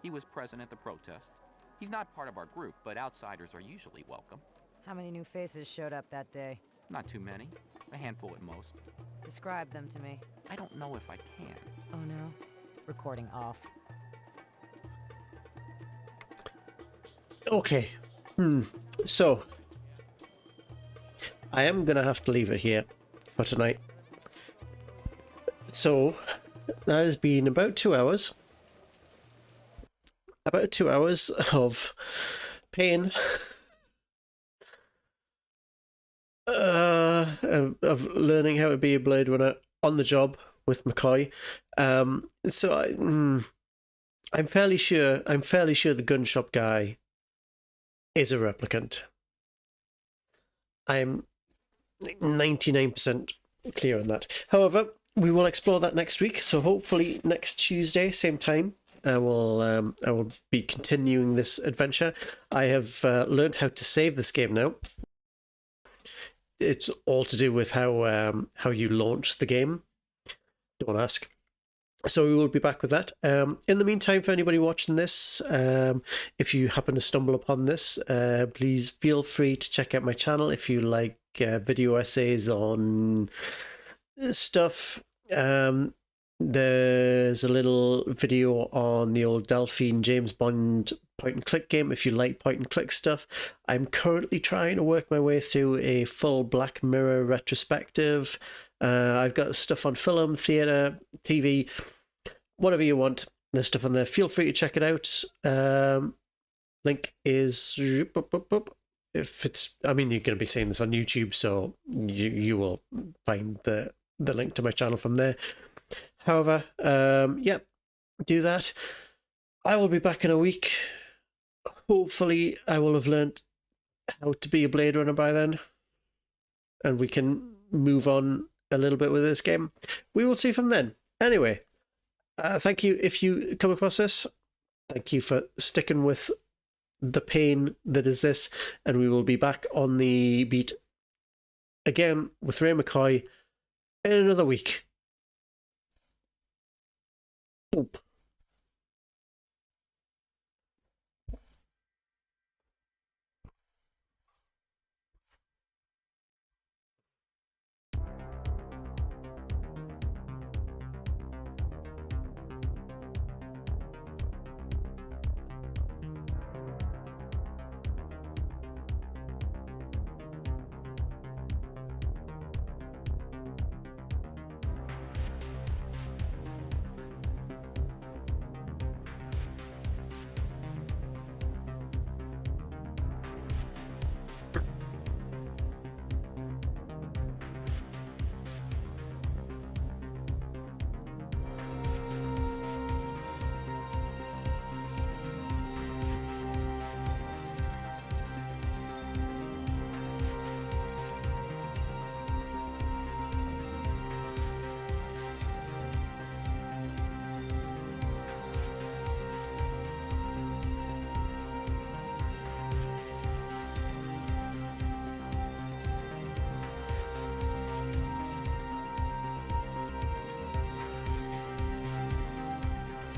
He was present at the protest. He's not part of our group, but outsiders are usually welcome. How many new faces showed up that day? Not too many. A handful at most. Describe them to me. I don't know if I can. Oh no. Recording off. Okay. So, I am going to have to leave it here for tonight. So, that has been about 2 hours. About 2 hours of pain. Of learning how to be a Blade Runner on the job with McCoy. So I'm fairly sure the gun shop guy is a replicant. I'm 99% clear on that. However, we will explore that next week. So hopefully next Tuesday, same time, I will be continuing this adventure. I have learned how to save this game now. It's all to do with how you launch the game. Don't ask. So we will be back with that. In the meantime, for anybody watching this, if you happen to stumble upon this, please feel free to check out my channel if you like video essays on stuff. There's a little video on the old Delphine James Bond point-and-click game if you like point-and-click stuff. I'm currently trying to work my way through a full Black Mirror retrospective. I've got stuff on film, theatre, TV, whatever you want. There's stuff on there. Feel free to check it out. Link is... If it's... I mean, you're going to be seeing this on YouTube, so you will find the link to my channel from there. However, yeah, do that. I will be back in a week. Hopefully, I will have learned how to be a Blade Runner by then. And we can move on a little bit with this game. We will see from then. Anyway, thank you if you come across this. Thank you for sticking with the pain that is this. And we will be back on the beat again with Ray McCoy in another week. Boop.